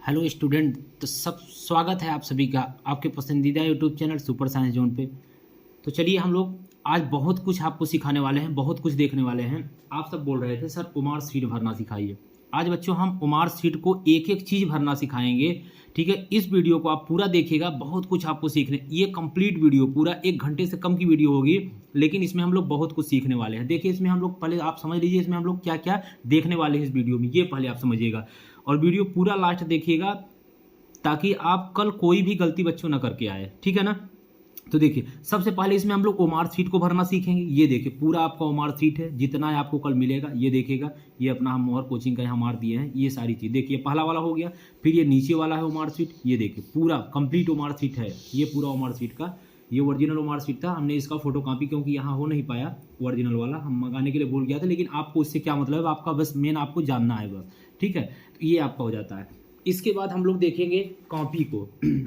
Hello student. तो सब स्वागत है आप सभी का आपके पसंदीदा YouTube channel super science zone पे। तो चलिए हम लोग आज बहुत कुछ आपको सिखाने वाले हैं, बहुत कुछ देखने वाले हैं। आप सब बोल रहे थे सर ओमार शीट भरना सिखाइए। आज बच्चों हम ओमार शीट को एक एक चीज़ भरना सिखाएंगे। ठीक है, इस वीडियो को आप पूरा देखिएगा, बहुत कुछ आपको सीखने। ये कंप्लीट वीडियो पूरा 1 घंटे से कम की वीडियो होगी, लेकिन इसमें हम लोग बहुत कुछ सीखने वाले हैं। देखिए इसमें हम लोग पहले आप समझ लीजिए इसमें हम लोग क्या क्या देखने वाले हैं इस वीडियो में, ये पहले आप समझिएगा और वीडियो पूरा लास्ट देखिएगा ताकि आप कल कोई भी गलती बच्चों ना करके आए। ठीक है ना। तो देखिए सबसे पहले इसमें हम लोग ओमार शीट को भरना सीखेंगे। ये देखिए पूरा आपका ओमार शीट है, जितना है आपको कल मिलेगा ये देखिएगा। ये अपना हम मोहर कोचिंग का यहाँ मार दिए हैं, ये सारी चीज़ देखिए। पहला वाला हो गया, फिर ये नीचे वाला है ओमार शीट। ये देखिए पूरा कंप्लीट ओमार शीट है, ये पूरा ओमार शीट का। ये ओरिजिनल ओमार शीट था, हमने इसका फोटो कॉपी क्योंकि यहाँ हो नहीं पाया ओरिजिनल वाला, हम मंगाने के लिए भूल गया था। लेकिन आपको इससे क्या मतलब है, आपका बस मेन आपको जानना है बस। ठीक है, तो ये आपका हो जाता है। इसके बाद हम लोग देखेंगे कॉपी को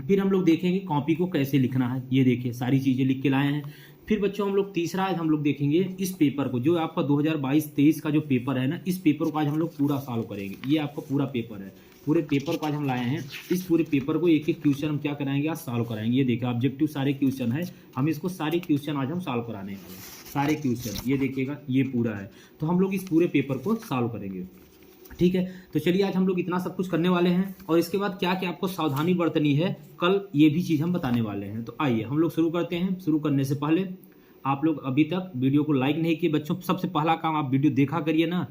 फिर हम लोग देखेंगे कॉपी को कैसे लिखना है। ये देखिए सारी चीज़ें लिख के लाए हैं। फिर बच्चों हम लोग तीसरा आज हम लोग देखेंगे इस पेपर को, जो आपका 2022-23 का जो पेपर है ना, इस पेपर को आज हम लोग पूरा सॉल्व करेंगे। ये आपका पूरा पेपर है, पूरे पेपर को आज हम लाए हैं। इस पूरे पेपर को एक एक क्वेश्चन हम क्या कराएंगे, आज सॉल्व कराएंगे। ये देखिए ऑब्जेक्टिव सारे क्वेश्चन है, हम इसको सारे क्वेश्चन आज हम सॉल्व कराने वाले हैं, सारे क्वेश्चन। ये देखिएगा ये पूरा है, तो हम लोग इस पूरे पेपर को सॉल्व करेंगे। ठीक है, तो चलिए आज हम लोग इतना सब कुछ करने वाले हैं और इसके बाद क्या क्या आपको सावधानी बरतनी है कल, ये भी चीज़ हम बताने वाले हैं। तो आइए हम लोग शुरू करते हैं। शुरू करने से पहले आप लोग अभी तक वीडियो को लाइक नहीं किए बच्चों, सबसे पहला काम आप वीडियो देखा करिए ना,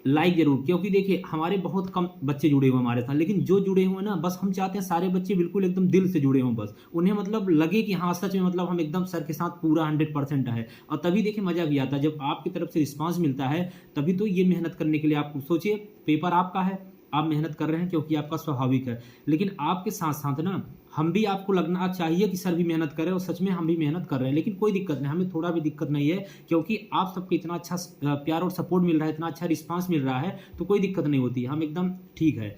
लाइक जरूर। क्योंकि देखिए हमारे बहुत कम बच्चे जुड़े हुए हमारे साथ, लेकिन जो जुड़े हुए ना, बस हम चाहते हैं सारे बच्चे बिल्कुल एकदम दिल से जुड़े हों, बस उन्हें मतलब लगे कि हाँ सच में मतलब हम एकदम सर के साथ पूरा 100% है। और तभी देखिए मजा भी आता है जब आपकी तरफ से रिस्पांस मिलता है, तभी तो ये मेहनत करने के लिए आप सोचिए, पेपर आपका है, आप मेहनत कर रहे हैं क्योंकि आपका स्वाभाविक है। लेकिन आपके साथ साथ ना हम भी, आपको लगना चाहिए कि सर भी मेहनत कर रहे हैं और सच में हम भी मेहनत कर रहे हैं। लेकिन कोई दिक्कत नहीं, हमें थोड़ा भी दिक्कत नहीं है क्योंकि आप सबको इतना अच्छा प्यार और सपोर्ट मिल रहा है, इतना अच्छा रिस्पांस मिल रहा है, तो कोई दिक्कत नहीं होती, हम एकदम ठीक है।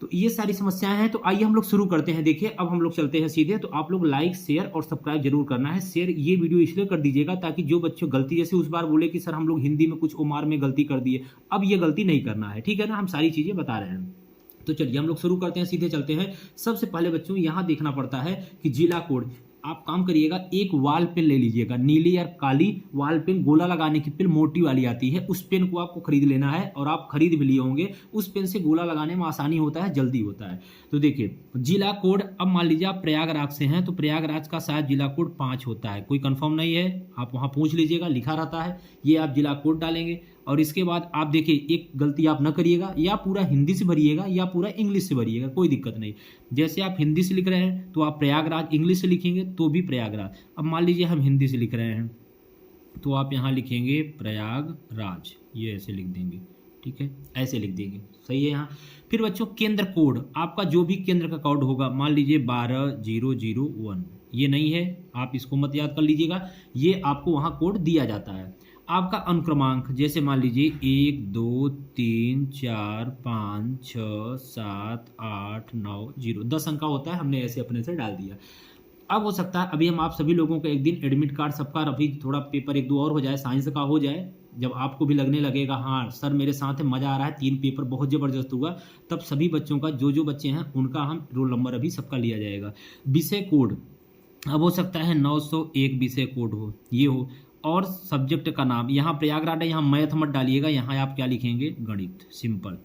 तो ये सारी समस्याएं हैं। तो आइए हम लोग शुरू करते हैं। देखिए अब हम लोग चलते हैं सीधे। तो आप लोग लाइक शेयर और सब्सक्राइब जरूर करना है। शेयर ये वीडियो इसलिए कर दीजिएगा ताकि जो बच्चों गलती, जैसे उस बार बोले कि सर हम लोग हिंदी में कुछ ओमार में गलती कर दिए, अब ये गलती नहीं करना है। ठीक है ना, हम सारी चीज़ें बता रहे हैं। तो चलिए हम लोग शुरू करते हैं, सीधे चलते हैं। सबसे पहले बच्चों यहाँ देखना पड़ता है कि जिला कोड। आप काम करिएगा, एक वाल पेन ले लीजिएगा, नीली या काली वाल पेन, गोला लगाने की पेन मोटी वाली आती है, उस पेन को आपको खरीद लेना है और आप खरीद भी लिए होंगे। उस पेन से गोला लगाने में आसानी होता है, जल्दी होता है। तो देखिए जिला कोड, अब मान लीजिए आप प्रयागराज से हैं तो प्रयागराज का शायद जिला कोड 5 होता है, कोई कंफर्म नहीं है, आप वहाँ पूछ लीजिएगा, लिखा रहता है। ये आप जिला कोड डालेंगे और इसके बाद आप देखिए एक गलती आप ना करिएगा, या पूरा हिंदी से भरिएगा या पूरा इंग्लिश से भरिएगा, कोई दिक्कत नहीं। जैसे आप हिंदी से लिख रहे हैं तो आप प्रयागराज, इंग्लिश से लिखेंगे तो भी प्रयागराज। अब मान लीजिए हम हिंदी से लिख रहे हैं तो आप यहाँ लिखेंगे प्रयागराज, ये ऐसे लिख देंगे। ठीक है, ऐसे लिख देंगे, सही है यहाँ। फिर बच्चों केंद्र कोड, आपका जो भी केंद्र का कोड होगा, मान लीजिए 12001, ये नहीं है, आप इसको मत याद कर लीजिएगा, ये आपको वहाँ कोड दिया जाता है। आपका अनुक्रमांक, जैसे मान लीजिए 1 2 3 4 5 6 7 8 9 0, 10 अंक का होता है, हमने ऐसे अपने से डाल दिया। अब हो सकता है अभी हम आप सभी लोगों का एक दिन एडमिट कार्ड सबका, अभी थोड़ा पेपर 1 2 और हो जाए, साइंस का हो जाए, जब आपको भी लगने लगेगा हाँ सर मेरे साथ है, मज़ा आ रहा है, 3 पेपर बहुत ज़बरदस्त हुआ, तब सभी बच्चों का जो बच्चे हैं उनका हम रोल नंबर अभी सबका लिया जाएगा। विषय कोड, अब हो सकता है 901 विषय कोड हो, ये हो। और सब्जेक्ट का नाम, यहाँ प्रयागराज है, यहाँ मैथ मत डालिएगा, यहाँ आप क्या लिखेंगे, गणित, सिंपल।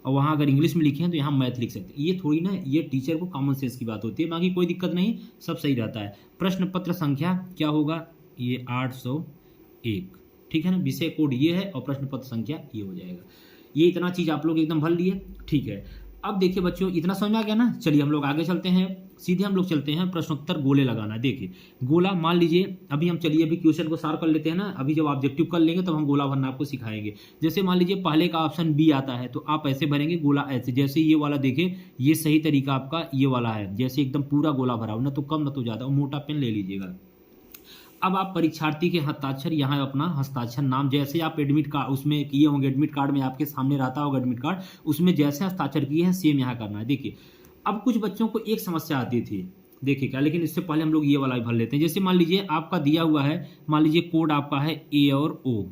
और वहाँ अगर इंग्लिश में लिखे हैं तो यहाँ मैथ लिख सकते हैं। ये थोड़ी ना, ये टीचर को कॉमन सेंस की बात होती है, बाकी कोई दिक्कत नहीं, सब सही रहता है। प्रश्न पत्र संख्या क्या होगा, ये 801, ठीक है ना। विषय कोड ये है और प्रश्न पत्र संख्या ये हो जाएगा। ये इतना चीज़ आप लोग एकदम भर लिए, ठीक है। अब देखिए बच्चों इतना समझ में आ गया ना, चलिए हम लोग आगे चलते हैं। सीधे हम लोग चलते हैं प्रश्नोत्तर गोले लगाना। देखिए गोला, मान लीजिए अभी हम, चलिए अभी क्वेश्चन को सार कर लेते हैं ना, अभी जब ऑब्जेक्टिव कर लेंगे तब हम गोला भरना आपको सिखाएंगे। जैसे मान लीजिए पहले का ऑप्शन बी आता है तो आप ऐसे भरेंगे गोला ऐसे, जैसे ये वाला देखिए, ये सही तरीका आपका ये वाला है, जैसे एकदम पूरा गोला भरा हो, ना तो कम ना तो ज़्यादा, मोटा पेन ले लीजिएगा। अब आप परीक्षार्थी के हस्ताक्षर, यहाँ अपना हस्ताक्षर नाम, जैसे आप एडमिट कार्ड उसमें किए होंगे, एडमिट कार्ड में आपके सामने रहता होगा एडमिट कार्ड, उसमें जैसे हस्ताक्षर किए हैं सेम यहाँ करना है। देखिए अब कुछ बच्चों को एक समस्या आती थी, देखिए क्या, लेकिन इससे पहले हम लोग ये वाला भर लेते हैं। जैसे मान लीजिए आपका दिया हुआ है, मान लीजिए कोड आपका है ए और ओ,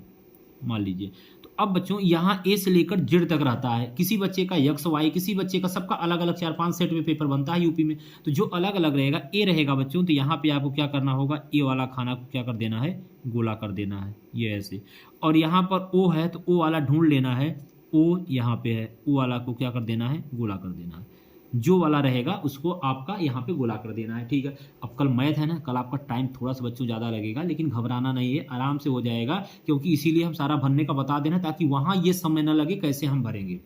मान लीजिए, तो अब बच्चों यहाँ ए से लेकर जेड तक रहता है, किसी बच्चे का एक्स वाई, किसी बच्चे का, सबका अलग अलग 4-5 सेट में पेपर बनता है यूपी में। तो जो अलग अलग रहेगा ए रहेगा बच्चों, तो यहाँ पे आपको क्या करना होगा, ए वाला खाना को क्या कर देना है, गोला कर देना है, ये ऐसे। और यहाँ पर ओ है तो ओ वाला ढूंढ लेना है, ओ यहाँ पे है, ओ वाला को क्या कर देना है, गोला कर देना है। जो वाला रहेगा उसको आपका यहाँ पे गोला कर देना है, ठीक है। अब कल मैथ है ना, कल आपका टाइम थोड़ा सा बच्चों ज़्यादा लगेगा, लेकिन घबराना नहीं है, आराम से हो जाएगा, क्योंकि इसीलिए हम सारा भरने का बता देना, ताकि वहाँ ये समय न लगे कैसे हम भरेंगे।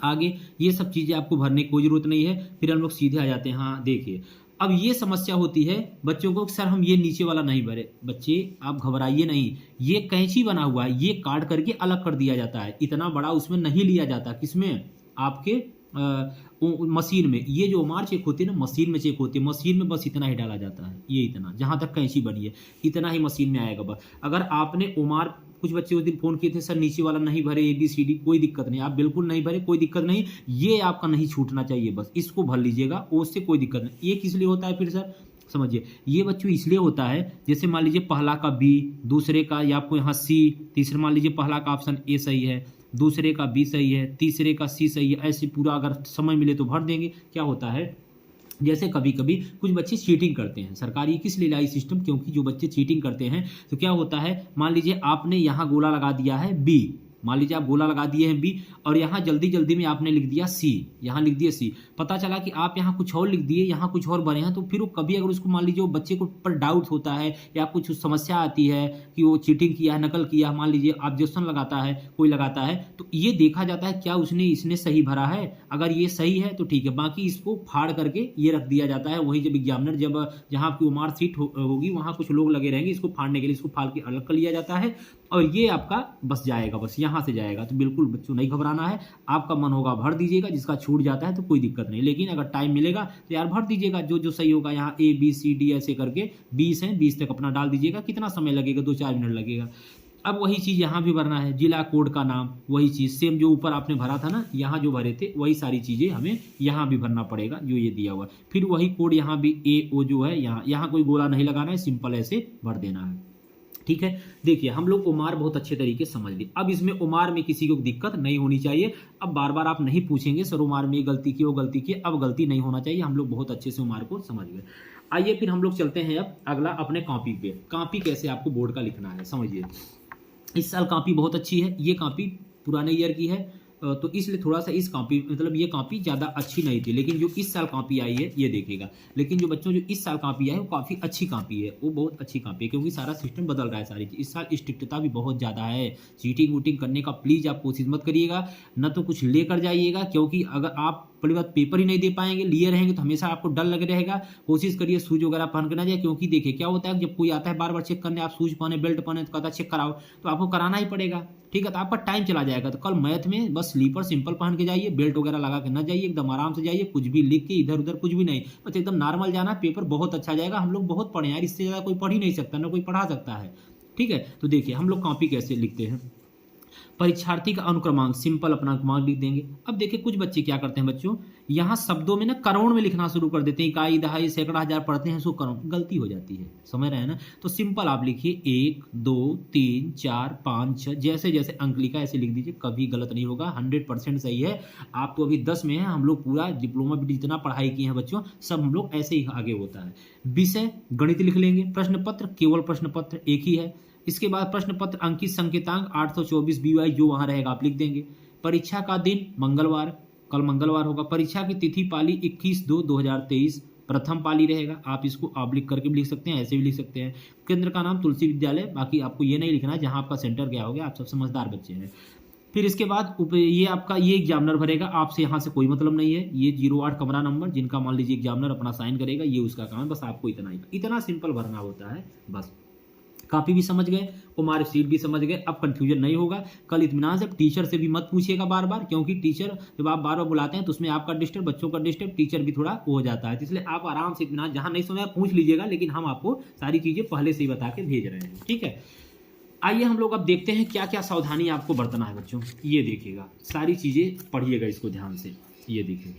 आगे ये सब चीज़ें आपको भरने की कोई ज़रूरत नहीं है। फिर हम लोग सीधे आ जाते हैं, हाँ देखिए अब ये समस्या होती है बच्चों को, सर हम ये नीचे वाला नहीं भरे। बच्चे आप घबराइए नहीं, ये कैंची बना हुआ है, ये काट करके अलग कर दिया जाता है, इतना बड़ा उसमें नहीं लिया जाता। किसमें, आपके मशीन में। ये जो ओमार चेक होती है ना, मशीन में चेक होती है, मशीन में बस इतना ही डाला जाता है, ये इतना, जहाँ तक कैंची बनी है इतना ही मशीन में आएगा बस। अगर आपने ओमार, कुछ बच्चे उस दिन फोन किए थे, सर नीचे वाला नहीं भरे ABCD, कोई दिक्कत नहीं, आप बिल्कुल नहीं भरे, कोई दिक्कत नहीं, ये आपका नहीं छूटना चाहिए, बस इसको भर लीजिएगा, उससे कोई दिक्कत नहीं। ये किस लिए होता है फिर सर, समझिए, ये बच्चों इसलिए होता है, जैसे मान लीजिए पहला का B, दूसरे का या आपको यहाँ C, तीसरे मान लीजिए पहला का ऑप्शन A सही है, दूसरे का B सही है, तीसरे का C सही है, ऐसे पूरा अगर समय मिले तो भर देंगे। क्या होता है, जैसे कभी कभी कुछ बच्चे चीटिंग करते हैं, सरकार ये किस लिए लाई सिस्टम, क्योंकि जो बच्चे चीटिंग करते हैं तो क्या होता है, मान लीजिए आपने यहाँ गोला लगा दिया है B, मान लीजिए आप गोला लगा दिए हैं B, और यहाँ जल्दी जल्दी में आपने लिख दिया C, यहाँ लिख दिया C, पता चला कि आप यहाँ कुछ और लिख दिए, यहाँ कुछ और भरे हैं, तो फिर वो कभी अगर उसको मान लीजिए वो बच्चे को पर डाउट होता है या कुछ समस्या आती है कि वो चीटिंग किया है, नकल किया है, मान लीजिए ऑब्जेक्शन लगाता है, कोई लगाता है, तो ये देखा जाता है क्या इसने सही भरा है, अगर ये सही है तो ठीक है, बाकी इसको फाड़ करके ये रख दिया जाता है। वही जब एग्जामिनर जब जहाँ आपकी ओमार सीट होगी वहाँ कुछ लोग लगे रहेंगे, इसको फाड़ने के लिए इसको फाड़ के अलग कर लिया जाता है, और ये आपका बस जाएगा, बस यहाँ से जाएगा। तो बिल्कुल बच्चों नहीं घबराना है, आपका मन होगा भर दीजिएगा, जिसका छूट जाता है तो कोई दिक्कत नहीं, लेकिन अगर टाइम मिलेगा तो यार भर दीजिएगा, जो जो सही होगा। यहाँ ABCD ऐसे करके 20 हैं, 20 तक अपना डाल दीजिएगा, कितना समय लगेगा, 2-4 मिनट लगेगा। अब वही चीज़ यहाँ भी भरना है, जिला कोड का नाम, वही चीज़ सेम जो ऊपर आपने भरा था ना, यहाँ जो भरे थे वही सारी चीज़ें हमें यहाँ भी भरना पड़ेगा, जो ये दिया हुआ है। फिर वही कोड यहाँ भी AO जो है, यहाँ कोई गोला नहीं लगाना है, सिंपल ऐसे भर देना है, ठीक है। देखिए हम लोग उमार बहुत अच्छे तरीके से समझ लिए, अब इसमें उमार में किसी को दिक्कत नहीं होनी चाहिए। अब बार बार आप नहीं पूछेंगे सर उमार में ये गलती की, वो गलती की, अब गलती नहीं होना चाहिए, हम लोग बहुत अच्छे से उमार को समझ गए। आइए फिर हम लोग चलते हैं अब अगला अपने कॉपी पे। कॉपी कैसे आपको बोर्ड का लिखना है समझिए। इस साल कॉपी बहुत अच्छी है, ये कॉपी पुराने ईयर की है, तो इसलिए थोड़ा सा इस कॉपी मतलब ये कॉपी ज़्यादा अच्छी नहीं थी, लेकिन जो इस साल कॉपी आई है ये देखिएगा। लेकिन जो बच्चों जो इस साल कॉपी आई है वो काफ़ी अच्छी कॉपी है, वो बहुत अच्छी कॉपी है, क्योंकि सारा सिस्टम बदल रहा है सारी चीज़। इस साल स्ट्रिक्टता भी बहुत ज़्यादा है, चीटिंग वूटिंग करने का प्लीज़ आप कोशिश मत करिएगा, न तो कुछ लेकर जाइएगा, क्योंकि अगर आप पहली बात पेपर ही नहीं दे पाएंगे, लिए रहेंगे तो हमेशा आपको डर लगे रहेगा। कोशिश करिए शूज वगैरह पहन के ना जाए, क्योंकि देखिए क्या होता है जब कोई आता है बार बार चेक करने, आप शूज पहने बेल्ट पहने तो कहता है चेक कराओ, तो आपको कराना ही पड़ेगा, ठीक है। तो आपका टाइम चला जाएगा। तो कल मैथ में बस स्लीपर सिंपल पहन के जाइए, बेल्ट वगैरह लगा के ना जाइए, एकदम आराम से जाइए, कुछ भी लिख के इधर उधर कुछ भी नहीं, बस एकदम नॉर्मल जाना, पेपर बहुत अच्छा जाएगा। हम लोग बहुत पढ़े यार, इससे ज़्यादा कोई पढ़ ही नहीं सकता, ना कोई पढ़ा सकता है, ठीक है। तो देखिए हम लोग कॉपी कैसे लिखते हैं, परीक्षार्थी का अनुक्रमांक सिंपल अपना क्रमांक लिख देंगे। अब देखिए कुछ बच्चे क्या करते हैं बच्चों, यहाँ शब्दों में ना करोड़ में लिखना शुरू कर देते हैं, इकाई दहाई सैकड़ा हजार पढ़ते हैं उसको करोड़, गलती हो जाती है, समझ रहे हैं ना। तो सिंपल आप लिखिए 1 2 3 4 5 6, जैसे जैसे अंक लिखा ऐसे लिख दीजिए, कभी गलत नहीं होगा, 100% सही है। आप तो अभी 10 में हैं, हम लोग पूरा डिप्लोमा भी जितना पढ़ाई किए हैं बच्चों, सब हम लोग ऐसे ही आगे होता है। विषय गणित लिख लेंगे, प्रश्न पत्र केवल प्रश्न पत्र एक ही है। इसके बाद प्रश्न पत्र अंकित संकेतांक 824 BY जो वहां रहेगा आप लिख देंगे। परीक्षा का दिन मंगलवार, कल मंगलवार होगा। परीक्षा की तिथि पाली 21/2/2023, प्रथम पाली रहेगा, आप इसको आप लिख करके भी लिख सकते हैं, ऐसे भी लिख सकते हैं। केंद्र का नाम तुलसी विद्यालय, बाकी आपको ये नहीं लिखना है जहां आपका सेंटर गया होगा, आप सब समझदार बच्चे हैं। फिर इसके बाद ये आपका ये एग्जामिनर भरेगा, आपसे यहाँ से कोई मतलब नहीं है। ये 08 कमरा नंबर जिनका मान लीजिए एग्जामिनर अपना साइन करेगा, ये उसका काम है, बस आपको इतना सिंपल भरना होता है बस। कापी भी समझ गए, मार्क शीट भी समझ गए, अब कंफ्यूजन नहीं होगा। कल इत्मीनान से टीचर से भी मत पूछिएगा बार बार, क्योंकि टीचर जब आप बार बार बुलाते हैं तो उसमें आपका डिस्टर्ब, बच्चों का डिस्टर्ब, टीचर भी थोड़ा हो जाता है। तो इसलिए आप आराम से इत्मीनान, जहां नहीं समझ पूछ लीजिएगा, लेकिन हम आपको सारी चीजें पहले से ही बता के भेज रहे हैं, ठीक है। आइए हम लोग अब देखते हैं क्या क्या सावधानी आपको बरतना है बच्चों। ये देखिएगा, सारी चीजें पढ़िएगा इसको ध्यान से, ये देखिए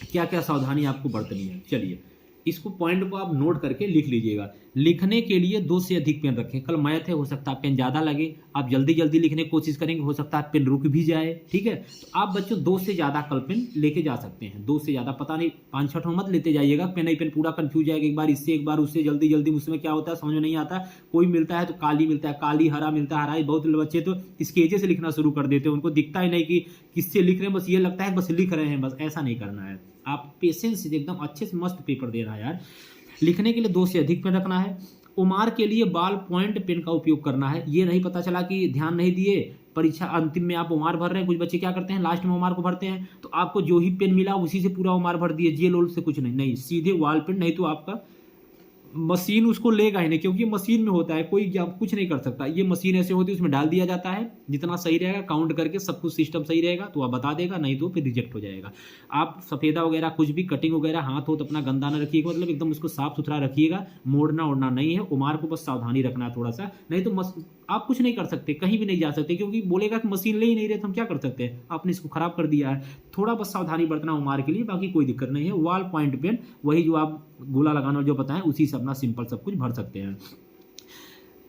क्या क्या सावधानी आपको बरतनी है। चलिए इसको पॉइंट को आप नोट करके लिख लीजिएगा। लिखने के लिए 2 से अधिक पेन रखें। कल मैथ है, हो सकता है पेन ज़्यादा लगे, आप जल्दी जल्दी लिखने की कोशिश करेंगे, हो सकता है पेन रुक भी जाए, ठीक है। तो आप बच्चों 2 से ज़्यादा कल पेन लेके जा सकते हैं, 2 से ज़्यादा, पता नहीं 5-6 मत लेते जाइएगा, पेन ही पेन पूरा कन्फ्यूज जाएगा, एक बार इससे एक बार उससे, जल्दी जल्दी उसमें क्या होता है समझ में नहीं आता। कोई मिलता है तो काली मिलता है, काली, हरा मिलता है, हरा। बहुत बच्चे तो स्केचे से लिखना शुरू कर देते हैं, उनको दिखता ही नहीं कि किससे लिख रहे हैं, बस ये लगता है बस लिख रहे हैं, बस ऐसा नहीं करना है। आप पेशेंस से एकदम अच्छे से मस्त पेपर देना है यार। लिखने के लिए 2 से अधिक पेन रखना है। उमार के लिए बॉल पॉइंट पेन का उपयोग करना है। ये नहीं पता चला कि ध्यान नहीं दिए, परीक्षा अंतिम में आप उमार भर रहे हैं। कुछ बच्चे क्या करते हैं लास्ट में उमार को भरते हैं, तो आपको जो ही पेन मिला उसी से पूरा उमार भर दिए, जेल ओल से कुछ नहीं, नहीं सीधे वॉल पेन, नहीं तो आपका मशीन उसको लेगा ही नहीं, क्योंकि मशीन में होता है, कोई कुछ नहीं कर सकता। ये मशीन ऐसे होती है, उसमें डाल दिया जाता है, जितना सही रहेगा काउंट करके सब कुछ सिस्टम सही रहेगा तो आप बता देगा, नहीं तो फिर रिजेक्ट हो जाएगा। आप सफेदा वगैरह कुछ भी कटिंग वगैरह हाथ हो तो अपना गंदा न रखिएगा, मतलब एकदम उसको साफ सुथरा रखिएगा, मोड़ना ओढ़ना नहीं है। उमार को बस सावधानी रखना है थोड़ा सा, नहीं तो आप कुछ नहीं कर सकते, कहीं भी नहीं जा सकते, क्योंकि बोलेगा कि मशीन ले ही नहीं रहे तो हम क्या कर सकते हैं, आपने इसको खराब कर दिया है। थोड़ा बस सावधानी बरतना उमार के लिए, बाकी कोई दिक्कत नहीं है। वॉल पॉइंट पेन वही जो आप गोला लगाना जो बताएं उसी से अपना सिंपल सब कुछ भर सकते हैं।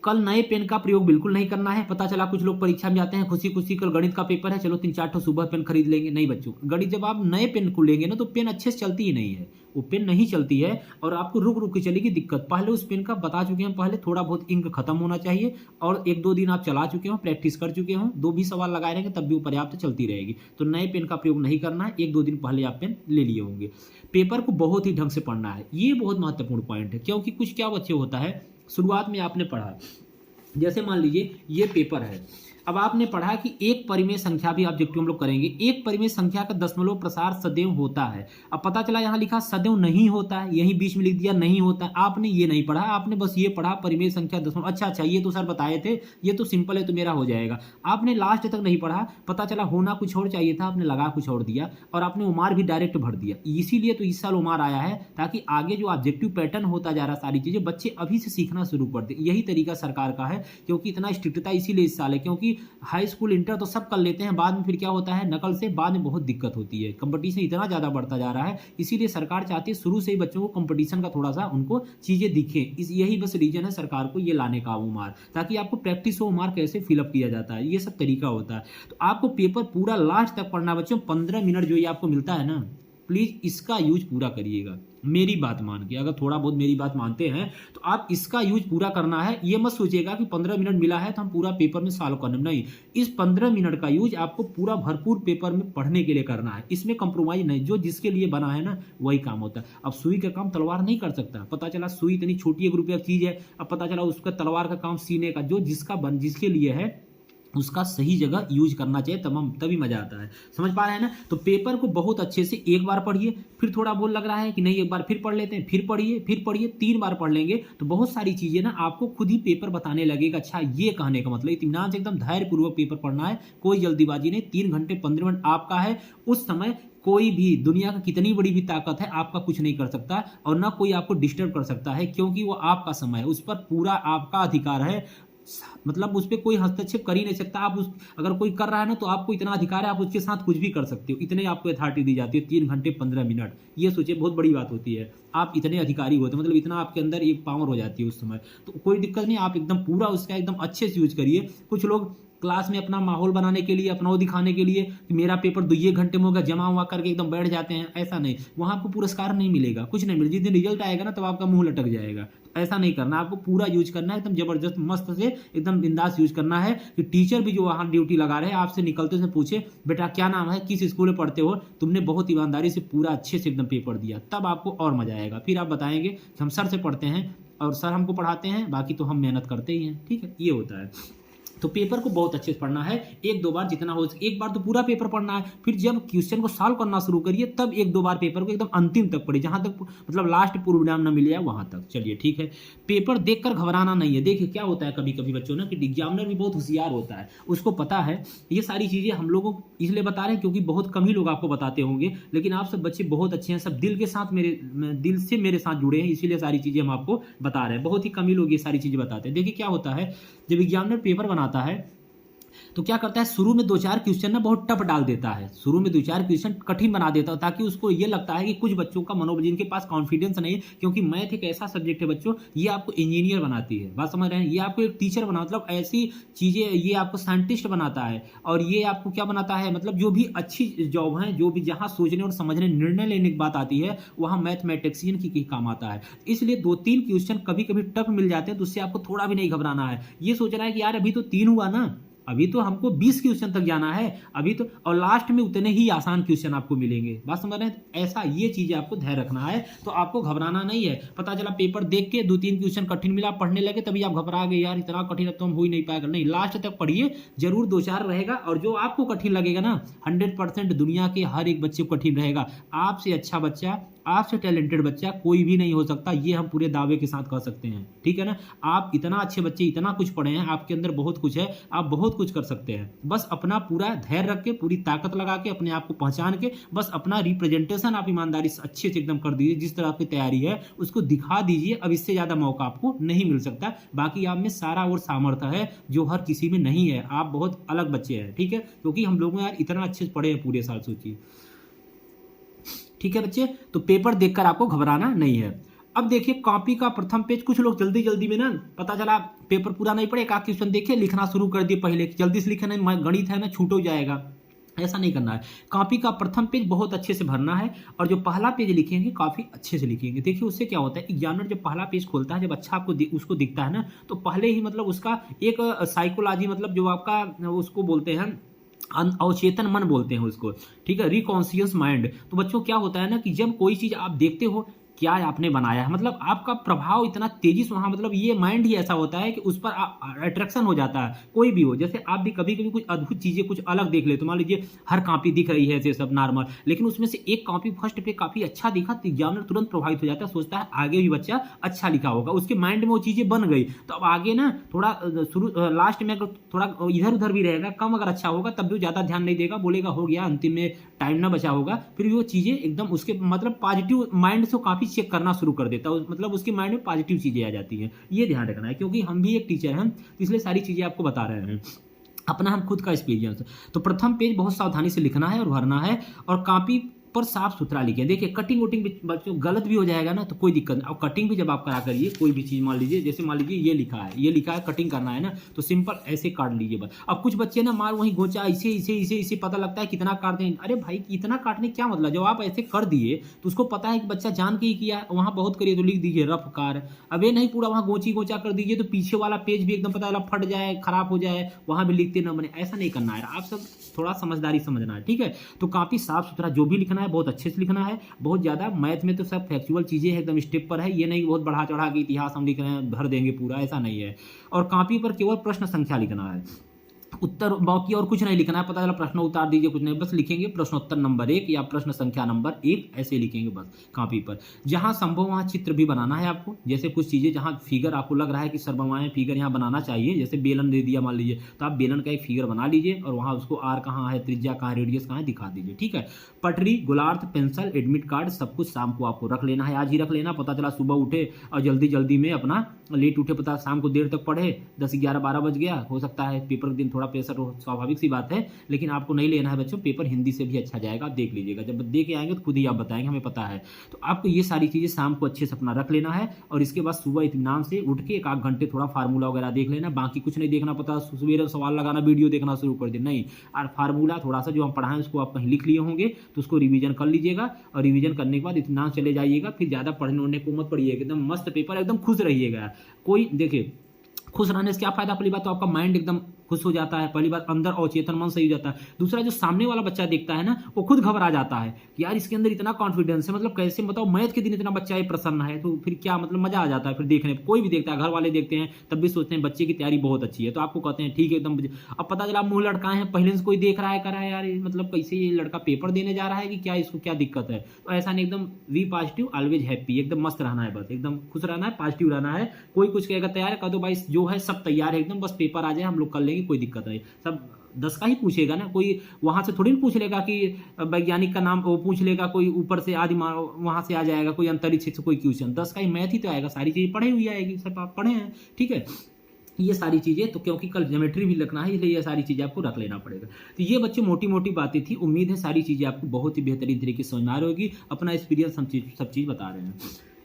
कल नए पेन का प्रयोग बिल्कुल नहीं करना है। पता चला कुछ लोग परीक्षा में जाते हैं खुशी खुशी, कल गणित का पेपर है, चलो 3-4 सुबह पेन खरीद लेंगे। नहीं बच्चों, गणित जब आप नए पेन को लेंगे ना तो पेन अच्छे से चलती ही नहीं है, वो पेन नहीं चलती है और आपको रुक रुक के चलेगी दिक्कत। पहले उस पेन का बता चुके हैं, पहले थोड़ा बहुत इंक खत्म होना चाहिए और 1-2 दिन आप चला चुके हो, प्रैक्टिस कर चुके हो, 2 भी सवाल लगाए रहेंगे तब भी वो पर्याप्त चलती रहेगी। तो नए पेन का प्रयोग नहीं करना है, 1-2 दिन पहले आप पेन ले लिए होंगे। पेपर को बहुत ही ढंग से पढ़ना है, ये बहुत महत्वपूर्ण पॉइंट है, क्योंकि कुछ क्या बच्चे होता है शुरुआत में आपने पढ़ा, जैसे मान लीजिए ये पेपर है, अब आपने पढ़ा कि एक परिमेय संख्या भी ऑब्जेक्टिव हम लोग करेंगे, एक परिमेय संख्या का दशमलव प्रसार सदैव होता है। अब पता चला यहाँ लिखा सदैव नहीं होता है, यहीं बीच में लिख दिया नहीं होता है। आपने ये नहीं पढ़ा, आपने बस ये पढ़ा परिमेय संख्या दशमलव, अच्छा ये तो सर बताए थे, ये तो सिंपल है तो मेरा हो जाएगा। आपने लास्ट तक नहीं पढ़ा, पता चला होना कुछ और चाहिए था, आपने लगा कुछ और दिया और आपने उमार भी डायरेक्ट भर दिया। इसीलिए तो इस साल उमार आया है, ताकि आगे जो ऑब्जेक्टिव पैटर्न होता जा रहा सारी चीजें बच्चे अभी से सीखना शुरू कर दे। यही तरीका सरकार का है, क्योंकि इतना स्ट्रिक्टता इसीलिए इस साल है, क्योंकि हाई स्कूल इंटर तो सब कर लेते हैं, बाद में फिर क्या होता है नकल से बाद में बहुत दिक्कत होती है, कंपटीशन इतना ज़्यादा बढ़ता जा रहा है। इसीलिए सरकार चाहती है शुरू से ही बच्चों को कंपटीशन का थोड़ा सा उनको चीज़ें दिखें, यही बस रीजन है सरकार को ये लाने का उमार, ताकि आपको प्रैक्टिस हो उमार कैसे फिलअप किया जाता है, ये सब तरीका होता है। तो आपको पेपर पूरा लास्ट तक पढ़ना बच्चों, 15 मिनट जो ये आपको मिलता है ना, प्लीज इसका यूज पूरा करिएगा, मेरी बात मान के। अगर थोड़ा बहुत मेरी बात मानते हैं तो आप इसका यूज पूरा करना है। ये मत सोचिएगा कि 15 मिनट मिला है तो हम पूरा पेपर में सॉल्व करना, नहीं, इस 15 मिनट का यूज आपको पूरा भरपूर पेपर में पढ़ने के लिए करना है, इसमें कंप्रोमाइज नहीं। जो जिसके लिए बना है ना वही काम होता है। अब सुई का काम तलवार नहीं कर सकता, पता चला सुई इतनी छोटी 1 रुपया चीज है, अब पता चला उसका तलवार का काम सीने का, जो जिसके लिए है उसका सही जगह यूज करना चाहिए, तभी मजा आता है। समझ पा रहे हैं ना। तो पेपर को बहुत अच्छे से एक बार पढ़िए, फिर थोड़ा बहुत लग रहा है कि नहीं एक बार फिर पढ़ लेते हैं, फिर पढ़िए 3 बार पढ़ लेंगे तो बहुत सारी चीजें ना आपको खुद ही पेपर बताने लगेगा। अच्छा, ये कहने का मतलब इत्मीनान से एकदम धैर्यपूर्वक पेपर पढ़ना है, कोई जल्दीबाजी नहीं। 3 घंटे 15 मिनट आपका है, उस समय कोई भी दुनिया का कितनी बड़ी भी ताकत है आपका कुछ नहीं कर सकता और ना कोई आपको डिस्टर्ब कर सकता है, क्योंकि वो आपका समय है, उस पर पूरा आपका अधिकार है। मतलब उस पर कोई हस्तक्षेप कर ही नहीं सकता। आप अगर कोई कर रहा है ना तो आपको इतना अधिकार है, आप उसके साथ कुछ भी कर सकते हो, इतने आपको अथॉरिटी दी जाती है। 3 घंटे 15 मिनट, ये सोचिए बहुत बड़ी बात होती है। आप इतने अधिकारी होते हैं, मतलब इतना आपके अंदर एक पावर हो जाती है उस समय, तो कोई दिक्कत नहीं, आप एकदम पूरा उसका एकदम अच्छे से यूज करिए। कुछ लोग क्लास में अपना माहौल बनाने के लिए, अपना वो दिखाने के लिए कि मेरा पेपर 2 घंटे में होगा, जमा हुआ करके एकदम बैठ जाते हैं। ऐसा नहीं, वहाँ आपको पुरस्कार नहीं मिलेगा, कुछ नहीं मिलेगा। जिस दिन रिजल्ट आएगा ना तब आपका मुंह लटक जाएगा। तो ऐसा नहीं करना, आपको पूरा यूज करना है, एकदम जबरदस्त मस्त से एकदम बिंदास यूज करना है। कि टीचर भी जो वहाँ ड्यूटी लगा रहे हैं आपसे निकलते से पूछे बेटा क्या नाम है, किस स्कूल में पढ़ते हो, तुमने बहुत ईमानदारी से पूरा अच्छे से एकदम पेपर दिया, तब आपको और मजा आएगा। फिर आप बताएंगे कि हम सर से पढ़ते हैं और सर हमको पढ़ाते हैं, बाकी तो हम मेहनत करते ही हैं। ठीक है, ये होता है। तो पेपर को बहुत अच्छे से पढ़ना है, 1-2 बार जितना हो सके। एक बार तो पूरा पेपर पढ़ना है, फिर जब क्वेश्चन को सॉल्व करना शुरू करिए तब 1-2 बार पेपर को एकदम अंतिम तक पढ़िए, जहां तक मतलब लास्ट पूर्व विराम न मिले वहां तक। चलिए ठीक है। पेपर देखकर घबराना नहीं है। देखिए क्या होता है कभी कभी बच्चों ना कि एग्जामिनर भी बहुत होशियार होता है, उसको पता है ये सारी चीजें हम लोगों को इसलिए बता रहे हैं क्योंकि बहुत कम ही लोग आपको बताते होंगे, लेकिन आप सब बच्चे बहुत अच्छे हैं, सब दिल के साथ दिल से मेरे साथ जुड़े हैं, इसीलिए सारी चीजें हम आपको बता रहे हैं। बहुत ही कम ही लोग ये सारी चीजें बताते हैं। देखिए क्या होता है, जब एग्जामिनर पेपर बनाता है तो क्या करता है, शुरू में 2-4 क्वेश्चन ना बहुत टफ डाल देता है, शुरू में 2-4 क्वेश्चन कठिन बना देता है, ताकि उसको ये लगता है कि कुछ बच्चों का मनोबल, जिनके पास कॉन्फिडेंस नहीं है, क्योंकि मैथ एक ऐसा सब्जेक्ट है बच्चों, ये आपको इंजीनियर बनाती है, बात समझ रहे हैं, ये आपको एक टीचर बना, मतलब ऐसी चीज़ें, ये आपको साइंटिस्ट बनाता है, और ये आपको क्या बनाता है, मतलब जो भी अच्छी जॉब है, जो भी जहाँ सोचने और समझने निर्णय लेने की बात आती है, वहाँ मैथमेटिशियन की काम आता है। इसलिए 2-3 क्वेश्चन कभी कभी टफ मिल जाते हैं, तो उससे आपको थोड़ा भी नहीं घबराना है, ये सोचना है कि यार अभी तो 3 हुआ ना, अभी तो हमको 20 क्वेश्चन तक जाना है अभी तो, और लास्ट में उतने ही आसान क्वेश्चन आपको मिलेंगे, बात समझ रहे हैं, ऐसा ये चीजें आपको ध्यान रखना है, तो आपको घबराना नहीं है। पता चला पेपर देख के 2-3 क्वेश्चन कठिन मिला, पढ़ने लगे, तभी आप घबरा गए, यार इतना कठिन अब तो हम हो ही नहीं पाएगा, नहीं, लास्ट तक पढ़िए, जरूर 2-4 रहेगा, और जो आपको कठिन लगेगा ना, 100% दुनिया के हर एक बच्चे को कठिन रहेगा, आपसे अच्छा बच्चा, आपसे टैलेंटेड बच्चा कोई भी नहीं हो सकता, ये हम पूरे दावे के साथ कह सकते हैं, ठीक है ना। आप इतना अच्छे बच्चे, इतना कुछ पढ़े हैं, आपके अंदर बहुत कुछ है, आप बहुत कुछ कर सकते हैं, बस अपना पूरा धैर्य रख के, पूरी ताकत लगा के, अपने आप को पहचान के, बस अपना रिप्रेजेंटेशन आप ईमानदारी से अच्छे से एकदम कर दीजिए, जिस तरह आपकी तैयारी है उसको दिखा दीजिए, अब इससे ज़्यादा मौका आपको नहीं मिल सकता, बाकी आप में सारा और सामर्थ्य है जो हर किसी में नहीं है, आप बहुत अलग बच्चे हैं, ठीक है, क्योंकि हम लोग यार इतना अच्छे से पढ़े हैं पूरे साल, सोचिए, ठीक है बच्चे। तो पेपर देखकर आपको घबराना नहीं है। अब देखिए कॉपी का प्रथम पेज, कुछ लोग जल्दी जल्दी में ना, पता चला पेपर पूरा नहीं पढ़े, एक आध क्वेश्चन देखे, लिखना शुरू कर दिए पहले, जल्दी से लिखे, नहीं गणित है ना, छूट हो जाएगा, ऐसा नहीं करना है। कॉपी का प्रथम पेज बहुत अच्छे से भरना है, और जो पहला पेज लिखेंगे काफ़ी अच्छे से लिखेंगे। देखिए उससे क्या होता है, एग्जामिनर जब पहला पेज खोलता है, जब अच्छा आपको उसको दिखता है ना, तो पहले ही मतलब उसका एक साइकोलॉजी, मतलब जो आपका उसको बोलते हैं अवचेतन मन बोलते हैं उसको, ठीक है, रिकॉन्शियस माइंड। तो बच्चों क्या होता है ना, कि जब कोई चीज़ आप देखते हो, क्या आपने बनाया है, मतलब आपका प्रभाव इतना तेजी से वहाँ, मतलब ये माइंड ही ऐसा होता है कि उस पर अट्रैक्शन हो जाता है, कोई भी हो। जैसे आप भी कभी कभी कुछ अद्भुत चीज़ें कुछ अलग देख ले, तो मान लीजिए हर कॉपी दिख रही है ऐसे सब नॉर्मल, लेकिन उसमें से एक कॉपी फर्स्ट पे काफ़ी अच्छा दिखा, तो एग्जामिनर तुरंत प्रभावित हो जाता है, सोचता है आगे भी बच्चा अच्छा लिखा होगा, उसके माइंड में वो चीज़ें बन गई, तो अब आगे ना थोड़ा शुरू लास्ट में अगर थोड़ा इधर उधर भी रहेगा, कम अगर अच्छा होगा तब भी ज़्यादा ध्यान नहीं देगा, बोलेगा हो गया, अंतिम में टाइम ना बचा होगा, फिर वो चीज़ें एकदम उसके मतलब पॉजिटिव माइंड से काफ़ी चेक करना शुरू कर देता है, मतलब उसके माइंड में पॉजिटिव चीजें आ जाती हैं। ये ध्यान रखना है, क्योंकि हम भी एक टीचर हैं, इसलिए सारी चीजें आपको बता रहे हैं, अपना हम खुद का एक्सपीरियंस। तो प्रथम पेज बहुत सावधानी से लिखना है और भरना है, और कॉपी पर साफ सुथरा लिखें। देखिए कटिंग वटिंग बच्चों गलत भी हो जाएगा ना, तो कोई दिक्कत नहीं, और कटिंग भी जब आप करा करिए, कोई भी चीज़ मान लीजिए, जैसे मान लीजिए ये लिखा है कटिंग करना है ना, तो सिंपल ऐसे काट लीजिए बस। अब कुछ बच्चे ना मार वहीं गोचा, इसे इसे इसे इसे पता लगता है कितना काट दें, अरे भाई इतना काटने क्या मतलब, जब आप ऐसे कर दिए तो उसको पता है कि बच्चा जान के ही किया, वहाँ बहुत करिए तो लिख दीजिए रफ कार, अब ये नहीं पूरा वहाँ गोची गोचा कर दीजिए, तो पीछे वाला पेज भी एकदम पता लगा फट जाए, खराब हो जाए, वहाँ भी लिखते न बने, ऐसा नहीं करना है, आप सब थोड़ा समझदारी समझना है, ठीक है। तो काफ़ी साफ सुथरा जो भी लिखना है बहुत अच्छे से लिखना है, बहुत ज़्यादा मैथ में तो सब फैक्चुअल चीज़ें हैं, एकदम स्टेप पर है, ये नहीं बहुत बढ़ा चढ़ा के इतिहास हम लिख रहे हैं भर देंगे पूरा, ऐसा नहीं है। और कॉपी पर केवल प्रश्न संख्या लिखना है, उत्तर बाकी और कुछ नहीं लिखना है, पता चला प्रश्न उतार दीजिए, कुछ नहीं, बस लिखेंगे प्रश्नोत्तर नंबर 1 या प्रश्न संख्या नंबर 1, ऐसे लिखेंगे बस कॉपी पर। जहां संभव वहां चित्र भी बनाना है आपको, जैसे कुछ चीज़ें जहां फिगर आपको लग रहा है कि सर बनवाएं फिगर यहाँ बनाना चाहिए, जैसे बेलन दे दिया मान लीजिए, तो आप बेलन का एक फिगर बना लीजिए, और वहाँ उसको आर कहाँ है, त्रिज्या कहाँ है, रेडियस कहाँ है, दिखा दीजिए, ठीक है। पटरी, गोलार्थ, पेंसिल, एडमिट कार्ड सब कुछ शाम को आपको रख लेना है, आज ही रख लेना, पता चला सुबह उठे और जल्दी जल्दी में अपना लेट उठे, पता शाम को देर तक पढ़े, 10, 11, 12 बज गया, हो सकता है पेपर के दिन थोड़ा प्रेशर हो, स्वाभाविक सी बात है, लेकिन आपको नहीं लेना है बच्चों, पेपर हिंदी से भी अच्छा जाएगा, आप देख लीजिएगा, जब दे के आएंगे तो खुद ही आप बताएंगे, हमें पता है। तो आपको ये सारी चीज़ें शाम को अच्छे से अपना रख लेना है, और इसके बाद सुबह इत्मीनान से उठ के 1 घंटे थोड़ा फार्मूला वगैरह देख लेना, बाकी कुछ नहीं देखना, पता सवेरे सवाल लगाना, वीडियो देखना शुरू कर दे, नहीं, और फार्मूला थोड़ा सा जो हम पढ़ाएं उसको आप कहीं लिख लिए होंगे, तो उसको रिवीजन कर लीजिएगा, और रिवीजन करने के बाद इत्मीनान चले जाइएगा, फिर ज़्यादा पढ़ने उड़ने को मत पड़िएगा, एकदम मस्त पेपर, एकदम खुश रहिएगा। कोई देखिए खुश रहने से क्या फायदा, पहली बात तो आपका माइंड एकदम खुश हो जाता है, पहली बात अंदर अवचेतन मन सही हो जाता है, दूसरा जो सामने वाला बच्चा देखता है ना, वो खुद घबरा जाता है कि यार इसके अंदर इतना कॉन्फिडेंस है, मतलब कैसे बताओ मैथ के दिन इतना बच्चा ये प्रसन्न है, तो फिर क्या मतलब मजा आ जाता है, फिर देखने कोई भी देखता है, घर वाले देखते हैं तब भी सोचते हैं बच्चे की तैयारी बहुत अच्छी है, तो आपको कहते हैं ठीक है एकदम। अब पता चला मुंह लटकाए हैं, पहले से कोई देख रहा है, कर रहा है, यार मतलब कैसे ये लड़का पेपर देने जा रहा है कि क्या, इसको क्या दिक्कत है, तो ऐसा नहीं, एकदम वी पॉजिटिव ऑलवेज हैप्पी, एकदम मस्त रहना है, बस एकदम खुश रहना है, पॉजिटिव रहना है, कोई कुछ कहेगा तैयार है, कह दो भाई जो है सब तैयार है एकदम, बस पेपर आ जाए हम लोग कर लेंगे, कोई दिक्कत नहीं, सब 10 का ही पूछेगा ना, कोई वहां से थोड़ी पूछ लेगा कि वैज्ञानिक का नाम, वो पूछ लेगा कोई ऊपर से आदि वहां से आ जाएगा, कोई अंतरिक्ष से कोई क्वेश्चन, 10 का ही मैथ ही तो आएगा, सारी चीज पढ़ी हुई आएगी, सब आप पढ़े हैं, ठीक है। ये सारी चीज़ें, तो क्योंकि कल ज्योमेट्री भी लिखना है इसलिए ये सारी चीज़ें आपको रख लेना पड़ेगा। तो ये बच्चे मोटी मोटी बातें थी, उम्मीद है सारी चीज़ें आपको बहुत ही बेहतरीन तरीके से समझ में आ रही होगी। अपना एक्सपीरियंस हम सब चीज़ बता रहे हैं।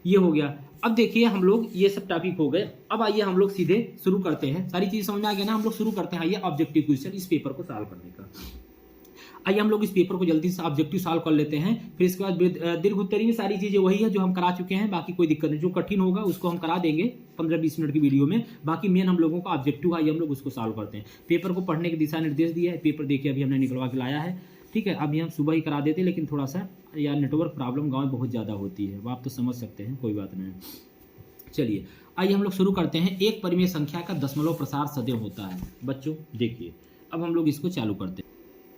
ये हो गया। अब देखिए हम लोग ये सब टॉपिक हो गए, अब आइए हम लोग सीधे शुरू करते हैं। सारी चीज़ समझ में आ गया ना, हम लोग शुरू करते हैं आइए ऑब्जेक्टिव क्वेश्चन इस पेपर को सॉल्व करने का। आइए हम लोग इस पेपर को जल्दी से ऑब्जेक्टिव सॉल्व कर लेते हैं, फिर इसके बाद दीर्घ उत्तरी में सारी चीज़ें वही है जो हम करा चुके हैं, बाकी कोई दिक्कत नहीं। जो कठिन होगा उसको हम करा देंगे 15-20 मिनट की वीडियो में, बाकी मेन हम लोगों का ऑब्जेक्टिव आइए हम लोग उसको सॉल्व करते हैं। पेपर को पढ़ने के दिशा निर्देश दिया है, पेपर देखिए अभी हमने निकलवा के लाया है, ठीक है। अभी हम सुबह ही करा देते, लेकिन थोड़ा सा यार नेटवर्क प्रॉब्लम गाँव में बहुत ज़्यादा होती है, वो आप तो समझ सकते हैं, कोई बात नहीं। चलिए आइए हम लोग शुरू करते हैं। एक परिमेय संख्या का दशमलव प्रसार सदैव होता है। बच्चों देखिए अब हम लोग इसको चालू करते हैं।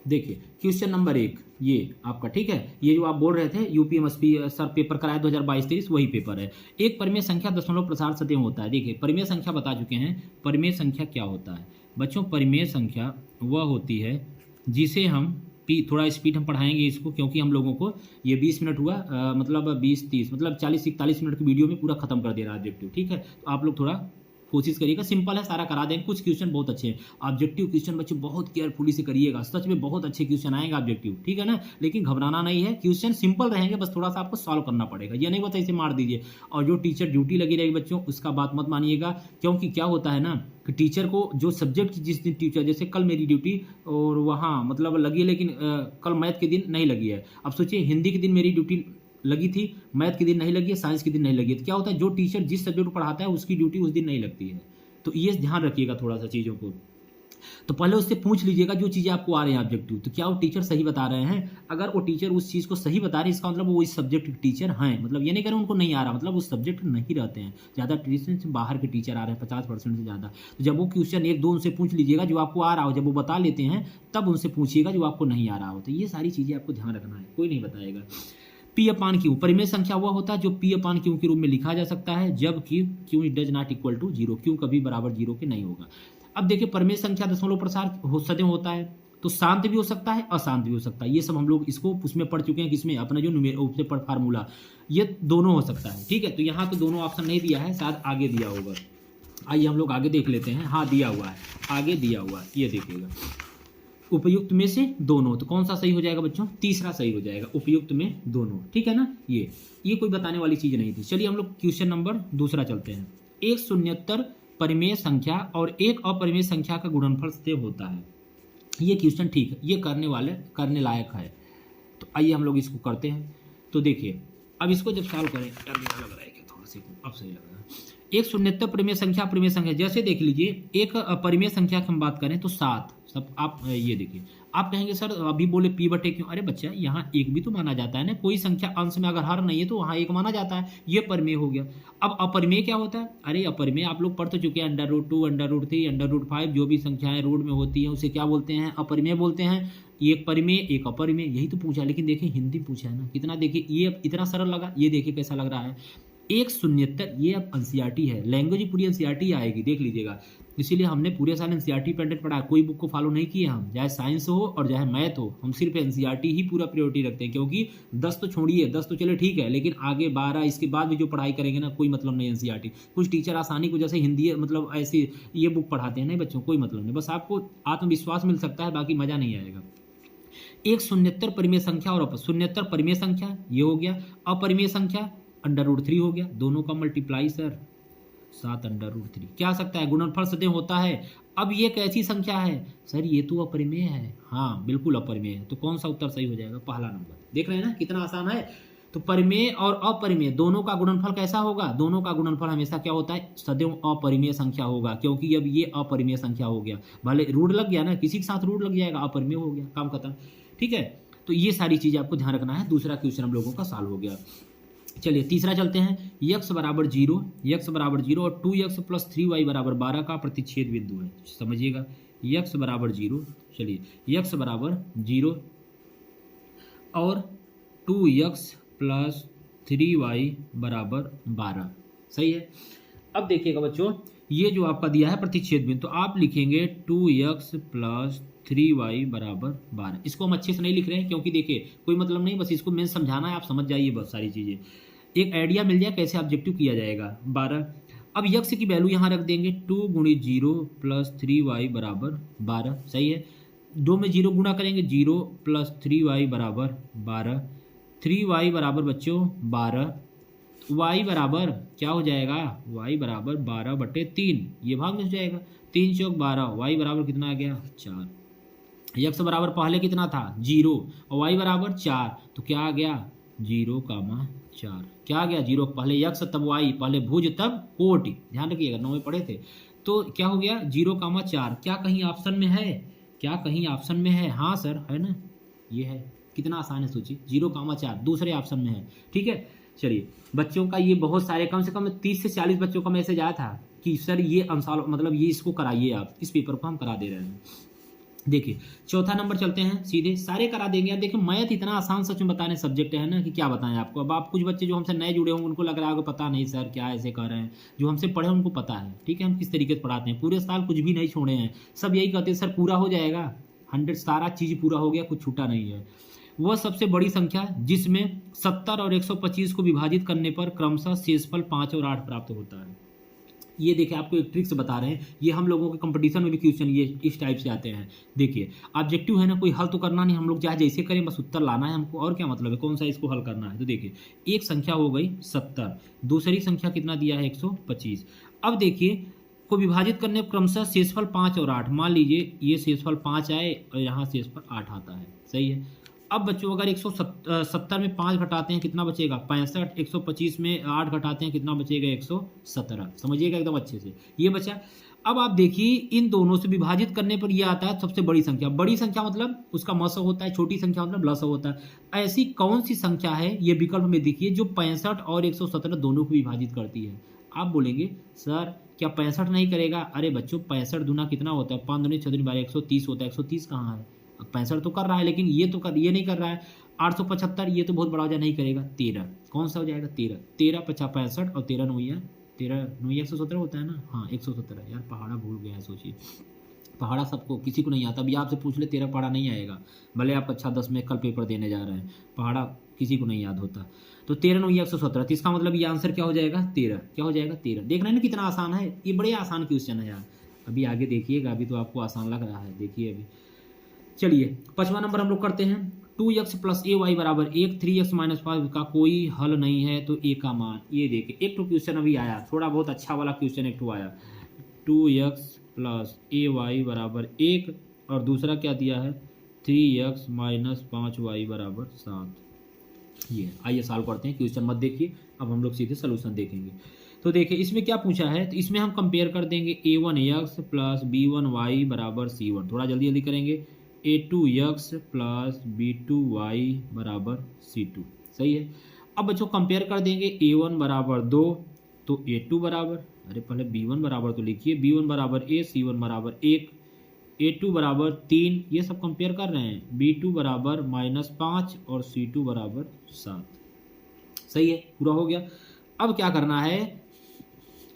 देखिए क्वेश्चन नंबर 1 ये आपका, ठीक है। ये जो आप बोल रहे थे यूपीएमएसपी सर पेपर कराया 2022-23 वही पेपर है। एक परिमेय संख्या दशमलव प्रसार सदैव होता है। देखिए परिमेय संख्या बता चुके हैं, परिमेय संख्या क्या होता है बच्चों? परिमेय संख्या वह होती है जिसे हम थोड़ा स्पीड हम पढ़ाएंगे इसको, क्योंकि हम लोगों को ये 20 मिनट हुआ मतलब 20-30 मतलब 40-41 मिनट की वीडियो में पूरा खत्म कर देना ऑब्जेक्टिव, ठीक है। तो आप लोग थोड़ा कोशिश करिएगा, सिंपल है, सारा करा देंगे। कुछ क्वेश्चन बहुत अच्छे हैं ऑब्जेक्टिव क्वेश्चन, बच्चे बहुत केयरफुली से करिएगा, सच में बहुत अच्छे क्वेश्चन आएंगे ऑब्जेक्टिव, ठीक है ना। लेकिन घबराना नहीं है, क्वेश्चन सिंपल रहेंगे, बस थोड़ा सा आपको सॉल्व करना पड़ेगा। ये नहीं बता इसे मार दीजिए। और जो टीचर ड्यूटी लगी रहेगी बच्चों उसका बात मत मानिएगा, क्योंकि क्या होता है ना कि टीचर को जो सब्जेक्ट की जिस दिन टीचर, जैसे कल मेरी ड्यूटी और वहाँ मतलब लगी है, लेकिन कल मैथ के दिन नहीं लगी है। अब सोचिए हिंदी के दिन मेरी ड्यूटी लगी थी, मैथ के दिन नहीं लगी है, साइंस के दिन नहीं लगी है। तो क्या होता है जो टीचर जिस सब्जेक्ट पढ़ाता है उसकी ड्यूटी उस दिन नहीं लगती है। तो ये ध्यान रखिएगा थोड़ा सा चीज़ों को। तो पहले उससे पूछ लीजिएगा जो चीज़ें आपको आ रही हैं ऑब्जेक्टिव, तो क्या वो टीचर सही बता रहे हैं। अगर वो टीचर उस चीज़ को सही बता रहे हैं इसका मतलब वो इस सब्जेक्ट के टीचर हैं, मतलब ये नहीं कह रहे उनको नहीं आ रहा, मतलब उस सब्जेक्ट नहीं रहते हैं। ज़्यादा ट्यूशन से बाहर के टीचर आ रहे हैं 50% से ज़्यादा। तो जब वो क्वेश्चन 1-2 उनसे पूछ लीजिएगा जो आपको आ रहा हो, जब वो बता लेते हैं तब उनसे पूछिएगा जो आपको नहीं आ रहा हो। तो ये सारी चीज़ें आपको ध्यान रखना है, कोई नहीं बताएगा। पी अपान क्यू परिमेय संख्या वह होता है जो पी अपान क्यू के रूप में लिखा जा सकता है जब Q does not equal to 0, Q कभी बराबर 0 के नहीं होगा। अब देखिए परिमेय संख्या दशमलव प्रसार सदैव होता है, तो शांत भी हो सकता है अशांत भी हो सकता है। ये सब हम लोग इसको उसमें पढ़ चुके हैं, किसमें अपना जो फार्मूला, ये दोनों हो सकता है, ठीक है। तो यहाँ तो दोनों ऑप्शन नहीं दिया है, शायद आगे दिया होगा। आइए हम लोग आगे देख लेते हैं। हाँ दिया हुआ है, आगे दिया हुआ है, ये देखिएगा उपयुक्त में से दोनों, तो कौन सा सही हो जाएगा बच्चों? तीसरा सही हो जाएगा, उपयुक्त में दोनों, ठीक है ना। ये कोई बताने वाली चीज नहीं थी। चलिए हम लोग क्वेश्चन नंबर दूसरा चलते हैं। एक शून्यतर परिमेय संख्या और एक अपरिमेय संख्या का गुणनफल सदैव होता है। ये क्वेश्चन ठीक है, ये करने लायक है। तो आइए हम लोग इसको करते हैं। तो देखिए अब इसको जब सॉल्व करें, यार मेरा लग रहा है कि थोड़ा सा अब सही लग रहा है। एक शून्यतर परिमेय संख्या अपरिमेय संख्या, जैसे देख लीजिए एक अपरिमेय संख्या की हम बात करें तो 7 सब। आप ये देखिए, आप कहेंगे सर अभी बोले पी बटे क्यों? अरे बच्चा यहाँ एक भी तो माना जाता है ना, कोई संख्या अंश में अगर हर नहीं है तो वहाँ एक माना जाता है, ये परिमेय हो गया। अब अपरिमेय क्या होता है? अरे अपरिमेय आप लोग पढ़ तो चुके हैं, √2, √3, √5 जो भी संख्याएं रूट में होती है उसे क्या बोलते हैं? अपरिमेय बोलते हैं। एक परिमेय एक अपरिमेय, यही तो पूछा। लेकिन देखिए हिंदी पूछा है ना, कितना देखिए ये इतना सरल लगा, ये देखिए कैसा लग रहा है। एक शून्यतर, ये अब एनसीईआरटी है, लैंग्वेज पूरी एनसीईआरटी आएगी, देख लीजिएगा। इसीलिए हमने पूरे साल एनसीईआरटी पेटेंट पढ़ा, कोई बुक को फॉलो नहीं किए हम, चाहे साइंस हो और चाहे मैथ हो, हम सिर्फ एनसीईआरटी ही पूरा प्रायोरिटी रखते हैं। क्योंकि 10 तो छोड़िए, 10 तो चले ठीक है, लेकिन आगे 12 इसके बाद भी जो पढ़ाई करेंगे ना, कोई मतलब नहीं एनसीईआरटी। कुछ टीचर आसानी को जैसे हिंदी मतलब ऐसे ये बुक पढ़ाते हैं, नहीं बच्चों कोई मतलब नहीं, बस आपको आत्मविश्वास मिल सकता है, बाकी मजा नहीं आएगा। एक शून्यतर परिमेय संख्या और शून्यतर परिमेय संख्या ये हो गया, अपरिमेय संख्या √3 हो गया, दोनों का मल्टीप्लाई सर 7 √3 क्या आ सकता है? गुणनफल सदैव होता है। अब ये कैसी संख्या है सर? ये तो अपरिमेय है। हाँ बिल्कुल अपरिमेय है। तो कौन सा उत्तर सही हो जाएगा? पहला नंबर। देख रहे हैं ना कितना आसान है। तो परिमेय और अपरिमेय दोनों का गुणनफल कैसा होगा? दोनों का गुणनफल हमेशा क्या होता है? सदैव अपरिमेय संख्या होगा, क्योंकि अब ये अपरिमेय संख्या हो गया। भले रूट लग गया ना, किसी के साथ रूट लग जाएगा, अपरिमेय हो गया, काम खत्म, ठीक है। तो ये सारी चीजें आपको ध्यान रखना है। दूसरा क्वेश्चन हम लोगों का सॉल्व हो गया। चलिए तीसरा चलते हैं। x बराबर 0 और 2x + 3y बराबर 12 का प्रतिच्छेद बिंदु है। समझिएगा x बराबर 0, चलिए x बराबर 0 और 2x + 3y बराबर 12, सही है। अब देखिएगा बच्चों, ये जो आपका दिया है प्रतिच्छेद बिंदु, तो आप लिखेंगे 2x + 3y बराबर 12। इसको हम अच्छे से नहीं लिख रहे हैं क्योंकि देखिए कोई मतलब नहीं, बस इसको मैं समझाना है, आप समझ जाइए बस सारी चीज़ें। एक आइडिया मिल जाए कैसे ऑब्जेक्टिव किया जाएगा। 12 अब यक्स की वैल्यू यहाँ रख देंगे 2 गुणित 0 प्लस 3y बराबर 12। सही है, 2 में 0 गुणा करेंगे 0 प्लस 3y बराबर 12। 3y बराबर बच्चों 12, y बराबर क्या हो जाएगा, y बराबर 12/3, ये भाग में हो जाएगा, 3 चौक 12, y बराबर कितना आ गया 4। यक्स बराबर पहले कितना था 0 और y बराबर 4, तो क्या आ गया 0,4। क्या आ गया 0, पहले यक्स तब y, पहले भुज तब कोटि, ध्यान रखिएगा 9 में पढ़े थे। तो क्या हो गया 0,4। क्या कहीं ऑप्शन में है, क्या कहीं ऑप्शन में है, हाँ सर है ना, ये है। कितना आसान है सोचिए, 0,4 दूसरे ऑप्शन में है। ठीक है, चलिए बच्चों का ये बहुत सारे, कम से कम 30 से 40 बच्चों का मैसेज आया था कि सर ये अंसाल मतलब ये इसको कराइए आप, इस पेपर को हम करा दे रहे हैं। देखिए चौथा नंबर चलते हैं, सीधे सारे करा देंगे। आप देखिए मैथ इतना आसान सच में बताने सब्जेक्ट है ना कि क्या बताएं आपको। अब आप कुछ बच्चे जो हमसे नए जुड़े होंगे उनको लग रहा होगा पता नहीं सर क्या ऐसे कर रहे हैं, जो हमसे पढ़े उनको पता है। ठीक है, हम किस तरीके से पढ़ाते हैं, पूरे साल कुछ भी नहीं छोड़े हैं, सब यही कहते हैं सर पूरा हो जाएगा 100, सारा चीज़ पूरा हो गया, कुछ छूटा नहीं है। वह सबसे बड़ी संख्या जिसमें 70 और 125 को विभाजित करने पर क्रमशः शेषफल 5 और 8 प्राप्त होता है। ये देखिए आपको एक ट्रिक्स बता रहे हैं, ये हम लोगों के कंपटीशन में भी क्वेश्चन ये इस टाइप से आते हैं। देखिए ऑब्जेक्टिव है ना, कोई हल तो करना नहीं, हम लोग चाहे जैसे करें बस उत्तर लाना है हमको, और क्या मतलब है कौन सा इसको हल करना है। तो देखिए एक संख्या हो गई 70, दूसरी संख्या कितना दिया है 125। अब देखिए को विभाजित करने पर क्रमशः शेषफल 5 और 8, मान लीजिए ये शेषफल 5 आए और यहाँ शेषफल 8 आता है। सही है, अब बच्चों अगर 170 में 5 घटाते हैं कितना बचेगा 65, 125 में 8 घटाते हैं कितना बचेगा 117। समझिएगा एकदम अच्छे से, ये बचा। अब आप देखिए इन दोनों से विभाजित करने पर यह आता है सबसे बड़ी संख्या। बड़ी संख्या मतलब उसका मसो होता है, छोटी संख्या मतलब लसो होता है। ऐसी कौन सी संख्या है, ये विकल्प में देखिए, जो 65 और 117 दोनों को विभाजित करती है। आप बोलेंगे सर क्या 65 नहीं करेगा, अरे बच्चों 65 गुना कितना होता है 5 दूनी 6 दूनी 12, 130 होता है। 130 कहाँ है, 65 तो कर रहा है लेकिन ये नहीं कर रहा है। 875 ये तो बहुत बड़ा हो जाए, नहीं करेगा। 13 कौन सा हो जाएगा 13, 13 50 65 और 13 9 117 होता है ना, हाँ 117। यार पहाड़ा भूल गया है, सोचिए पहाड़ा सबको किसी को नहीं आता। अभी आपसे पूछ ले 13 पहाड़ा नहीं आएगा, भले आप अच्छा 10 में कल पेपर देने जा रहे हैं, पहाड़ा किसी को नहीं याद होता। तो 13 9 117, तो इसका मतलब ये आंसर क्या हो जाएगा 13। क्या हो जाएगा 13। देख रहे हैं ना कितना आसान है, ये बड़े आसान क्वेश्चन है यार। अभी आगे देखिएगा, अभी तो आपको आसान लग रहा है, देखिए अभी। चलिए 5वां नंबर हम लोग करते हैं। 2x प्लस ए वाई बराबर 1, 3x माइनस 5 का कोई हल नहीं है तो ए का मान। ये देखिए एक तो क्वेश्चन अभी आया, थोड़ा बहुत अच्छा वाला क्वेश्चन एक तो आया, 2x प्लस ए वाई बराबर 1 और दूसरा क्या दिया है 3x माइनस 5y बराबर 7। ये आइए सॉल्व करते हैं, क्वेश्चन मत देखिए, अब हम लोग सीधे सोल्यूशन देखेंगे। तो देखिए इसमें क्या पूछा है, तो इसमें हम कंपेयर कर देंगे a1x प्लस b1y बराबर c1। थोड़ा जल्दी जल्दी करेंगे, a2x प्लस b2y बराबर c2। सही है। अब बच्चों कंपेयर कर देंगे a1 बराबर 2 तो a2 बराबर, अरे पहले b1 बराबर तो लिखिए, b1 बराबर a, c1 बराबर 1, a2 बराबर 3, ये सब कंपेयर कर रहे हैं, b2 बराबर -5 और c2 बराबर 7। सही है, पूरा हो गया। अब क्या करना है,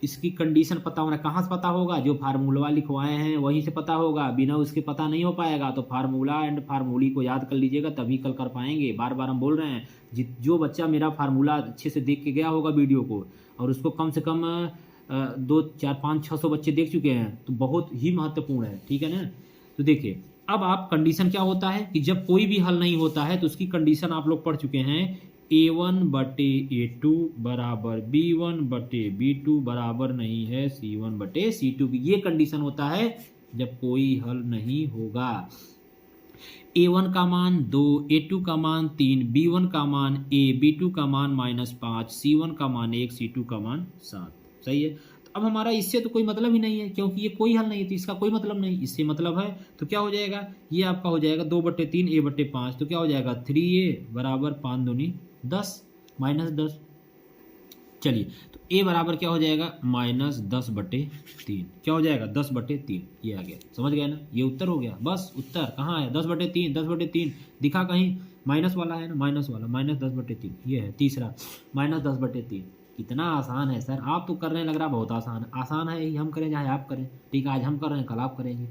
इसकी कंडीशन पता होना। कहाँ से पता होगा, जो फार्मूला लिखवाए हैं वहीं से पता होगा, बिना उसके पता नहीं हो पाएगा। तो फार्मूला एंड फार्मूली को याद कर लीजिएगा, तभी कल कर पाएंगे। बार बार हम बोल रहे हैं, जो बच्चा मेरा फार्मूला अच्छे से देख के गया होगा वीडियो को, और उसको कम से कम 2 4 5 600 बच्चे देख चुके हैं, तो बहुत ही महत्वपूर्ण है। ठीक है ना। तो देखिए अब आप कंडीशन क्या होता है कि जब कोई भी हल नहीं होता है तो उसकी कंडीशन आप लोग पढ़ चुके हैं, a1/a2 बराबर b1/b2 बराबर नहीं है c1/c2 की। ये कंडीशन होता है जब कोई हल नहीं होगा। a1 का मान 2, a2 का मान 3, b1 का मान a, b2 का मान -5, c1 का मान 1, c2 का मान 7। सही है। तो अब हमारा इससे तो कोई मतलब ही नहीं है, क्योंकि ये कोई हल नहीं है तो इसका कोई मतलब नहीं। इससे मतलब है तो क्या हो जाएगा, ये आपका हो जाएगा 2/3 a/5, तो क्या हो जाएगा 3a बराबर 5 दूनी 10 -10। चलिए तो a बराबर क्या हो जाएगा -10/3। क्या हो जाएगा 10/3, ये आ गया। समझ गए ना, ये उत्तर हो गया। बस उत्तर कहाँ है 10/3, 10/3 दिखा कहीं, माइनस वाला है ना, माइनस वाला -10/3, ये है तीसरा -10/3। कितना आसान है सर, आप तो करने लग रहा बहुत आसान है। आसान है यही, हम करें चाहे आप करें। ठीक है, आज हम कर रहे हैं कल आप करेंगे।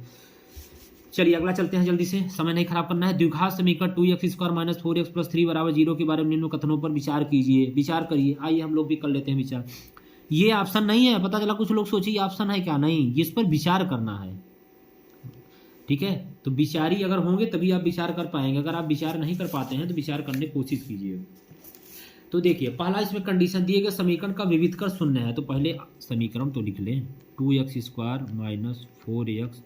चलिए अगला चलते हैं जल्दी से, समय नहीं खराब करना है। द्विघात समीकरण 2x² - 4x + 3 = 0 के बारे में निम्न कथनों पर विचार कीजिए, विचार करिए। आइए हम लोग भी कर लेते हैं विचार। ये ऑप्शन नहीं है, पता चला कुछ लोग सोचिए ऑप्शन है क्या, नहीं, इस पर विचार करना है, ठीक है। तो विचारी अगर होंगे तभी आप विचार कर पाएंगे, अगर आप विचार नहीं कर पाते हैं तो विचार करने की कोशिश कीजिए। तो देखिए पहला इसमें कंडीशन दिए गए समीकरण का विविधकर शून्य है, तो पहले समीकरण तो लिख लें, 2x² माइनस 4x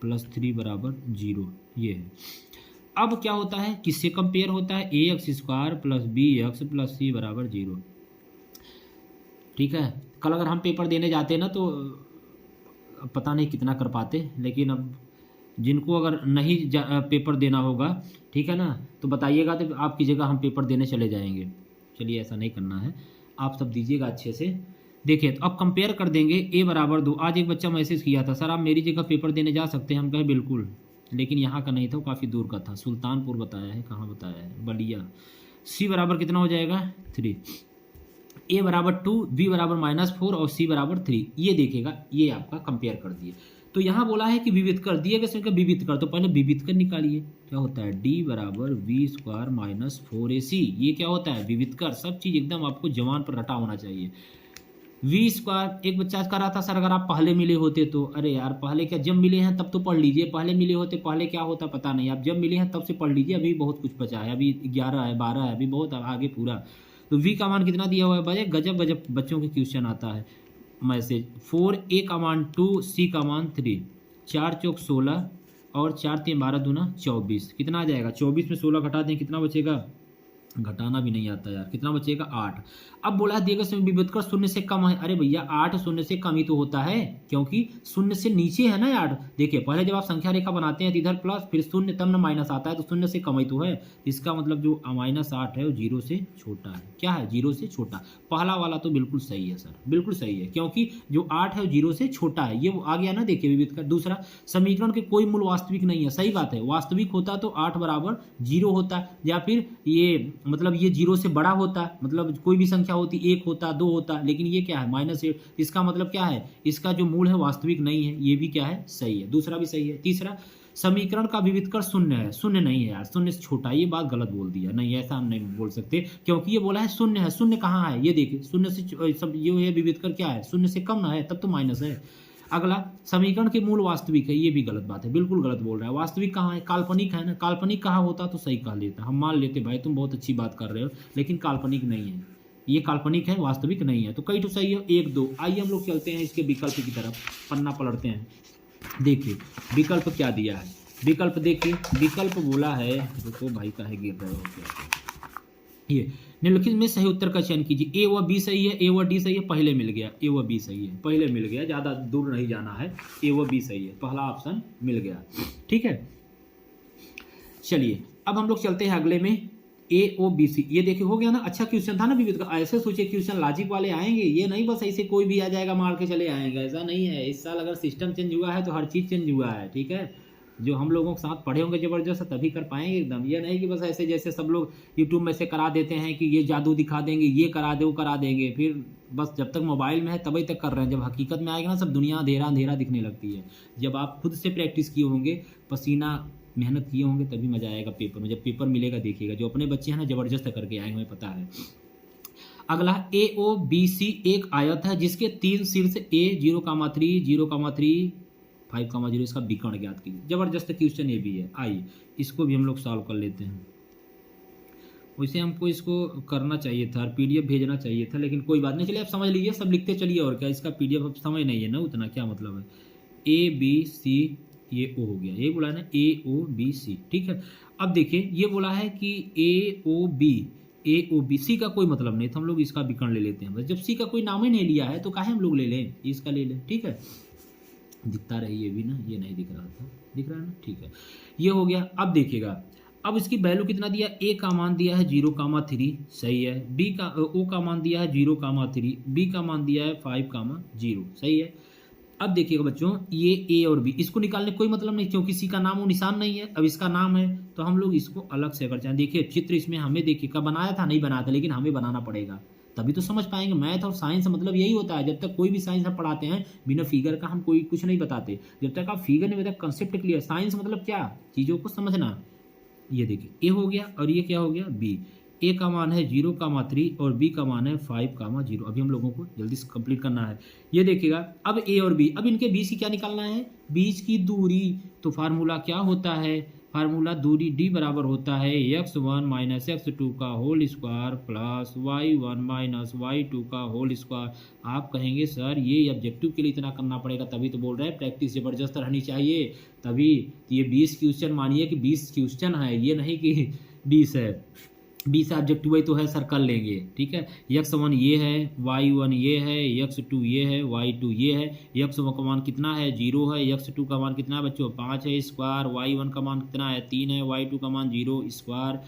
प्लस 3 बराबर 0, ये है। अब क्या होता है, किससे कंपेयर होता है, ax² plus bx plus c बराबर 0, ठीक है। कल अगर हम पेपर देने जाते ना तो पता नहीं कितना कर पाते, लेकिन अब जिनको अगर नहीं पेपर देना होगा, ठीक है ना, तो बताइएगा, तो आपकी जगह हम पेपर देने चले जाएंगे। चलिए ऐसा नहीं करना है, आप सब दीजिएगा अच्छे से। देखिए तो अब कंपेयर कर देंगे, a बराबर 2। आज एक बच्चा मैसेज किया था, सर आप मेरी जगह पेपर देने जा सकते हैं, हम कहे बिल्कुल, लेकिन यहाँ का नहीं था, वो काफ़ी दूर का था, सुल्तानपुर बताया है, कहाँ बताया है, बलिया। c बराबर कितना हो जाएगा 3, a बराबर 2, b बराबर -4 और c बराबर 3, ये देखेगा, ये आपका कंपेयर कर दिए। तो यहाँ बोला है कि विविध कर दिए गए संख्या विविध कर, तो पहले विविध कर निकालिए, क्या होता है d बराबर v² माइनस 4ac, ये क्या होता है विविध कर। सब चीज़ एकदम आपको जवान पर रटा होना चाहिए। v², एक बच्चा कह रहा था सर अगर आप पहले मिले होते तो, अरे यार पहले क्या, जब मिले हैं तब तो पढ़ लीजिए, पहले मिले होते पहले क्या होता पता नहीं, आप जब मिले हैं तब से पढ़ लीजिए, अभी बहुत कुछ बचा है, अभी 11 है 12 है, अभी बहुत आगे पूरा। तो v का मान कितना दिया हुआ है भाई, गजब गजब बच्चों के क्वेश्चन आता है मैसेज। 4, a का मान 2, c का मान 3, 4 चौक 16 और 4 3 12 दूना 24, कितना आ जाएगा, 24 में 16 घटा दें कितना बचेगा, घटाना भी नहीं आता यार, कितना बचेगा 8। अब बोला दिए गए समय विविध कर शून्य से कम है, अरे भैया 8 शून्य से कम ही तो होता है, क्योंकि शून्य से नीचे है ना यार। देखिए पहले जब आप संख्या रेखा बनाते हैं तो इधर प्लस फिर शून्य तब ना माइनस आता है, तो शून्य से कम ही तो है, इसका मतलब जो -8 है वो 0 से छोटा है, क्या है 0 से छोटा। पहला वाला तो बिल्कुल सही है सर, बिल्कुल सही है, क्योंकि जो 8 है वो 0 से छोटा है, ये आ गया ना। देखिए विविध कर। दूसरा, समीकरण के कोई मूल वास्तविक नहीं है, सही बात है, वास्तविक होता तो 8 बराबर 0 होता, या फिर ये मतलब ये 0 से बड़ा होता, मतलब कोई भी संख्या होती 1 होता 2 होता, लेकिन ये क्या है -8, इसका मतलब क्या है, इसका जो मूल है वास्तविक नहीं है, ये भी क्या है सही है, दूसरा भी सही है। तीसरा, समीकरण का विविध कर शून्य है, शून्य नहीं है यार, शून्य से छोटा, ये बात गलत बोल दिया, नहीं ऐसा हम नहीं बोल सकते, क्योंकि ये बोला है शून्य है, शून्य कहाँ है, ये देखिए शून्य से सब ये विविध कर क्या है, शून्य से कम ना है, तब तो माइनस है। अगला, समीकरण के मूल वास्तविक है, ये भी गलत बात है, बिल्कुल गलत बोल रहा है। वास्तविक कहाँ है, काल्पनिक है ना, काल्पनिक कहाँ होता तो सही कह लेता, हम मान लेते भाई तुम बहुत अच्छी बात कर रहे हो, लेकिन काल्पनिक नहीं है, ये काल्पनिक है, वास्तविक नहीं है, तो कई तो सही है, 1 2। आइए हम लोग चलते हैं इसके विकल्प की तरफ, पन्ना पलटते हैं। देखिए विकल्प क्या दिया है, विकल्प देखिए, विकल्प बोला है, रुको भाई काहे गिर रहे हो क्या, ये निम्नलिखित में सही उत्तर का चयन कीजिए, ए व बी सही है, ए व डी सही है, पहले मिल गया, ए व बी सही है, पहले मिल गया, ज़्यादा दूर नहीं जाना है, ए व बी सही है, पहला ऑप्शन मिल गया, ठीक है। चलिए अब हम लोग चलते हैं अगले में, ए ओ बी सी, ये देखिए हो गया ना, अच्छा क्वेश्चन था ना विविध का। ऐसे सोचिए क्वेश्चन लॉजिक वाले आएंगे, ये नहीं बस ऐसे कोई भी आ जाएगा मार के चले आएंगे, ऐसा नहीं है। इस साल अगर सिस्टम चेंज हुआ है तो हर चीज़ चेंज हुआ है, ठीक है। जो हम लोगों के साथ पढ़े होंगे जबरदस्त तभी कर पाएंगे एकदम, ये नहीं कि बस ऐसे जैसे सब लोग यूट्यूब में से करा देते हैं कि ये जादू दिखा देंगे, ये करा दे वो करा देंगे, फिर बस जब तक मोबाइल में है तभी तक कर रहे हैं, जब हकीकत में आएगा ना सब दुनिया अंधेरा अंधेरा दिखने लगती है। जब आप खुद से प्रैक्टिस किए होंगे, पसीना मेहनत किए होंगे, तभी मजा आएगा पेपर में, जब पेपर मिलेगा देखिएगा, जो अपने बच्चे हैं ना जबरदस्त करके आएंगे, हमें पता है। अगला, ए ओ बी सी एक आयत है जिसके 3 शीर्ष ए 0,3 0,3 5,0, इसका विकर्ण ज्ञात कीजिए। जबरदस्त क्वेश्चन ये भी है, आइए इसको भी हम लोग सॉल्व कर लेते हैं। वैसे हमको इसको करना चाहिए था, पीडीएफ भेजना चाहिए था, लेकिन कोई बात नहीं, चलिए आप समझ लीजिए, सब लिखते चलिए, और क्या इसका पीडीएफ अब समझ नहीं है ना उतना, क्या मतलब है। ए बी सी, ये ओ हो गया, ये बोला है ना ए ओ बी सी, ठीक है। अब देखिए ये बोला है कि ए ओ बी सी का कोई मतलब नहीं, तो हम लोग इसका विकर्ण ले लेते हैं बस। जब सी का कोई नाम ही नहीं लिया है तो काहे हम लोग ले लें, इसका ले लें, ठीक है। दिखता रही ये भी ना, ये नहीं दिख रहा था, दिख रहा है ना, ठीक है, ये हो गया। अब देखिएगा, अब इसकी वैल्यू कितना दिया, ए का मान दिया है 0,3, सही है। बी का ओ का मान दिया है 0,3, बी का मान दिया है 5,0, सही है। अब देखिएगा बच्चों, ये ए और बी, इसको निकालने कोई मतलब नहीं, क्योंकि सी का नाम और निशान नहीं है। अब इसका नाम है तो हम लोग इसको अलग से अगर चाहें, देखिए चित्र इसमें हमें देखिए कब बनाया था, नहीं बनाया था, लेकिन हमें बनाना पड़ेगा, तभी तो समझ पाएंगे। मैथ और साइंस मतलब यही होता है, जब तक कोई भी साइंस हम पढ़ाते हैं बिना फिगर का हम कोई कुछ नहीं बताते, जब तक आप फिगर नहीं बताते, कंसेप्ट क्लियर। साइंस मतलब क्या, चीज़ों को समझना। ये देखिए ए हो गया और ये क्या हो गया बी, ए का मान है 0,3 और बी का मान है 5,0। अभी हम लोगों को जल्दी से कंप्लीट करना है। ये देखिएगा अब ए और बी, अब इनके बीच की क्या निकालना है, बीच की दूरी। तो फार्मूला क्या होता है, फार्मूला दूरी डी बराबर होता है x1 माइनस x2 का whole square plus y1 minus y2 का होल स्क्वायर। आप कहेंगे सर ये ऑब्जेक्टिव के लिए इतना करना पड़ेगा, तभी तो बोल रहे हैं प्रैक्टिस ज़बरदस्त रहनी चाहिए तभी। तो ये 20 क्वेश्चन मानिए कि 20 क्वेश्चन है, ये नहीं कि 20 है। 20 ऑब्जेक्टिव तो है सर, कर लेंगे, ठीक है। x1 ये है, y1 ये है, x2 ये है, y2 ये है। x1 का मान कितना है 0 है, x2 का मान कितना है बच्चों 5 है स्क्वायर, y1 का मान कितना है 3 है, y2 का मान 0 स्क्वायर।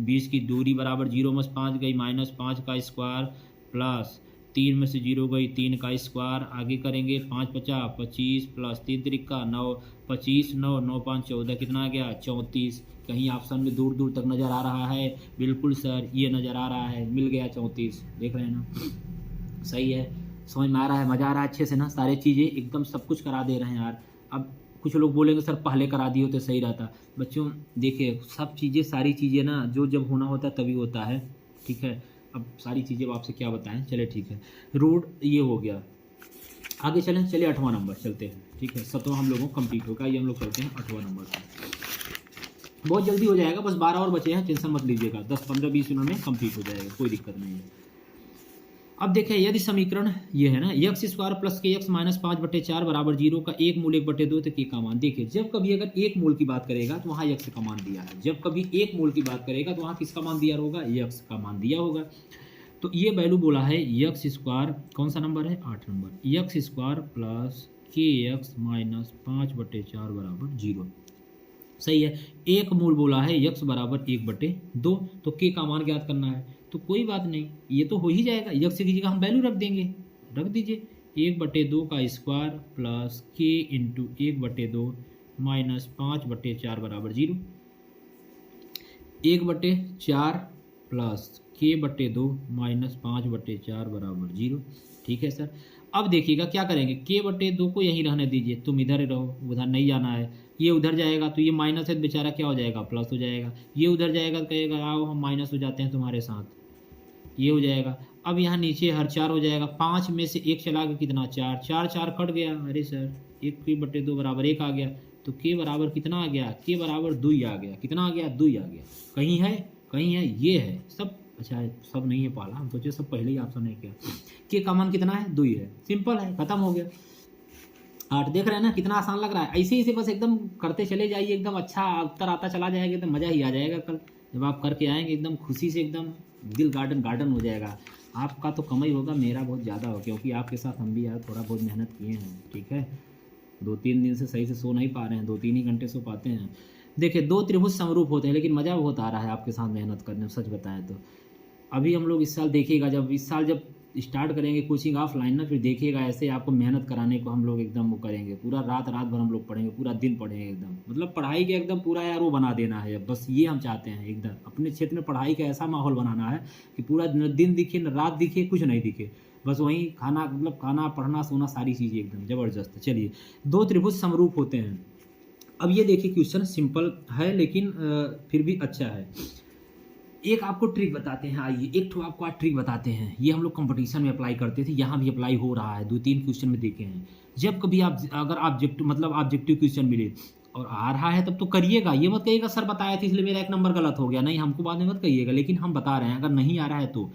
20 की दूरी बराबर 0 में से 5 गई माइनस 5 का स्क्वायर प्लस 3 में से 0 गई 3 का स्क्वायर। आगे करेंगे 5 50 25 प्लस 3 त्रिका 9 25 9 9 5 14 कितना आ गया 34। कहीं ऑप्शन में दूर दूर तक नज़र आ रहा है, बिल्कुल सर ये नज़र आ रहा है, मिल गया 34। देख रहे हैं ना, सही है, समझ में आ रहा है, मज़ा आ रहा है अच्छे से ना, सारी चीज़ें एकदम सब कुछ करा दे रहे हैं यार। अब कुछ लोग बोलेंगे सर पहले करा दिए तो सही रहता। बच्चों देखिए सब चीज़ें सारी चीज़ें ना जो जब होना होता है तभी होता है, ठीक है। अब सारी चीज़ें आपसे क्या बताएं, चले ठीक है। रोड ये हो गया, आगे चलें, चलिए 8वां नंबर चलते हैं, ठीक है। 7वां हम लोगों को कंप्लीट होगा, ये हम लोग चलते हैं 8वां नंबर पर। बहुत जल्दी हो जाएगा, बस 12 और बचे हैं, टेंशन मत लीजिएगा, 10 15 20 मिनट में कंप्लीट हो जाएगा, कोई दिक्कत नहीं है। अब देखें यदि समीकरण ये है ना एक्स स्क्वायर प्लस के एक्स माइनस 5/4 बराबर 0 का एक मूल 1/2 तो के का मान। देखिए जब कभी अगर एक मूल की बात करेगा तो वहाँ एक्स का मान दिया है, जब कभी एक मूल की बात करेगा तो वहाँ किसका मान दिया होगा, एक्स का मान दिया होगा। तो ये वैल्यू बोला है एक्स स्क्वायर, कौन सा नंबर है 8 नंबर, एक्स स्क्वायर प्लस के एक्स माइनस 5/4 बराबर 0। सही है। एक मूल बोला है x बराबर 1/2, तो k का मान ज्ञात करना है। तो कोई बात नहीं, ये तो हो ही जाएगा, x की जगह हम वैल्यू रख देंगे, रख दीजिए 1/2 का square plus k into 1/2 minus 5/4 बराबर 0। 1/4 प्लस k/2 माइनस 5/4 बराबर 0, ठीक है सर। अब देखिएगा क्या करेंगे, k/2 को यहीं रहने दीजिए, तुम इधर रहो, उधर नहीं जाना है। ये उधर जाएगा तो ये माइनस है, बेचारा क्या हो जाएगा प्लस हो जाएगा। ये उधर जाएगा तो कहेगा आओ हम माइनस हो जाते हैं तुम्हारे साथ, ये हो जाएगा। अब यहाँ नीचे हर 4 हो जाएगा, 5 में से 1 चला गया कितना 4, 4 4 कट गया, अरे सर 1/2 बराबर 1 आ गया। तो k बराबर कितना आ गया, k बराबर 2 आ गया, कितना आ गया 2 आ गया। कहीं है, कहीं है, ये है सब, अच्छा सब नहीं है पहला, हम सोचे सब पहले ही ऑप्शन है क्या। k का मान कितना है 2 है, सिंपल है, खत्म हो गया। 8 देख रहे हैं ना कितना आसान लग रहा है, ऐसे ही बस एकदम करते चले जाइए, एकदम अच्छा उत्तर आता चला जाएगा, एकदम मज़ा ही आ जाएगा। कल जब आप करके आएंगे एकदम खुशी से, एकदम दिल गार्डन गार्डन हो जाएगा। आपका तो कम ही होगा, मेरा बहुत ज़्यादा हो, क्योंकि आपके साथ हम भी यार थोड़ा बहुत मेहनत किए हैं, ठीक है। 2-3 दिन से सही से सो नहीं पा रहे हैं, 2-3 ही घंटे सो पाते हैं। देखिए 2 त्रिभुज समरूप होते हैं, लेकिन मज़ा बहुत आ रहा है आपके साथ मेहनत करने में, सच बताएं तो। अभी हम लोग इस साल देखिएगा, जब इस साल जब स्टार्ट करेंगे कोचिंग ऑफलाइन ना, फिर देखिएगा ऐसे आपको मेहनत कराने को हम लोग एकदम वो करेंगे, पूरा रात भर हम लोग पढ़ेंगे, पूरा दिन पढ़ेंगे एकदम, मतलब पढ़ाई के एकदम पूरा यार वो बना देना है। बस ये हम चाहते हैं, एकदम अपने क्षेत्र में पढ़ाई का ऐसा माहौल बनाना है कि पूरा न दिन दिखे न रात दिखे, कुछ नहीं दिखे, बस वहीं खाना, मतलब खाना पढ़ना सोना सारी चीज़ें एकदम ज़बरदस्त। चलिए 2 त्रिभुज समरूप होते हैं। अब ये देखिए क्वेश्चन सिंपल है लेकिन फिर भी अच्छा है। एक आपको ट्रिक बताते हैं, आइए एक ठो आपको आज ट्रिक बताते हैं। ये हम लोग कंपटीशन में अप्लाई करते थे, यहाँ भी अप्लाई हो रहा है, 2-3 क्वेश्चन में देखे हैं। जब कभी आप अगर ऑब्जेक्टिव क्वेश्चन मिले और आ रहा है तब तो करिएगा, ये मत कहिएगा सर बताया था इसलिए मेरा 1 नंबर गलत हो गया, नहीं, हमको बाद में मत कहिएगा, लेकिन हम बता रहे हैं अगर नहीं आ रहा है तो।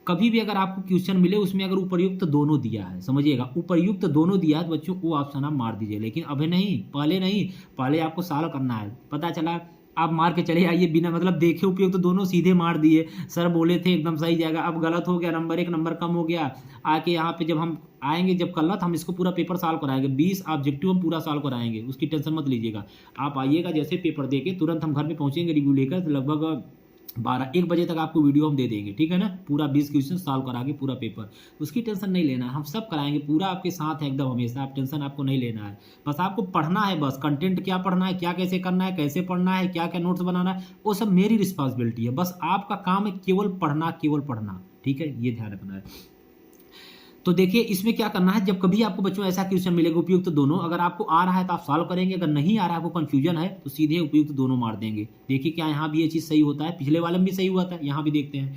कभी भी अगर आपको क्वेश्चन मिले उसमें अगर उपर्युक्त दोनों दिया है, समझिएगा उपर्युक्त दोनों दिया है तो बच्चों वो ऑप्शन आप मार दीजिए, लेकिन अभी नहीं, पहले आपको सॉल्व करना है। पता चला आप मार के चले आइए बिना मतलब देखे उपयोग तो दोनों सीधे मार दिए, सर बोले थे एकदम सही जाएगा, अब गलत हो गया, नंबर 1 नंबर कम हो गया। आके यहाँ पे जब हम आएंगे, जब कल हम इसको पूरा पेपर सॉल्व कराएंगे, 20 ऑब्जेक्टिव हम पूरा सॉल्व कराएंगे, उसकी टेंशन मत लीजिएगा। आप आइएगा, जैसे पेपर देके तुरंत हम घर में पहुँचेंगे रिव्यू लेकर, लगभग 12-1 बजे तक आपको वीडियो हम दे देंगे, ठीक है ना, पूरा 20 क्वेश्चन सॉल्व करा के पूरा पेपर, उसकी टेंशन नहीं लेना है, हम सब कराएंगे, पूरा आपके साथ है एकदम हमेशा, आप टेंशन आपको नहीं लेना है। बस आपको पढ़ना है, बस कंटेंट क्या पढ़ना है, क्या कैसे करना है, कैसे पढ़ना है, क्या क्या नोट्स बनाना है, वो सब मेरी रिस्पॉन्सिबिलिटी है, बस आपका काम है केवल पढ़ना, केवल पढ़ना, ठीक है, ये ध्यान रखना है। तो देखिए इसमें क्या करना है, जब कभी आपको बच्चों ऐसा क्वेश्चन मिलेगा उपयुक्त तो दोनों, अगर आपको आ रहा है तो आप सॉल्व करेंगे, अगर नहीं आ रहा है, आपको कंफ्यूजन है तो सीधे उपयुक्त दोनों मार देंगे। देखिए क्या यहाँ भी ये चीज़ सही होता है, पिछले वाले में भी सही हुआ था, यहाँ भी देखते हैं।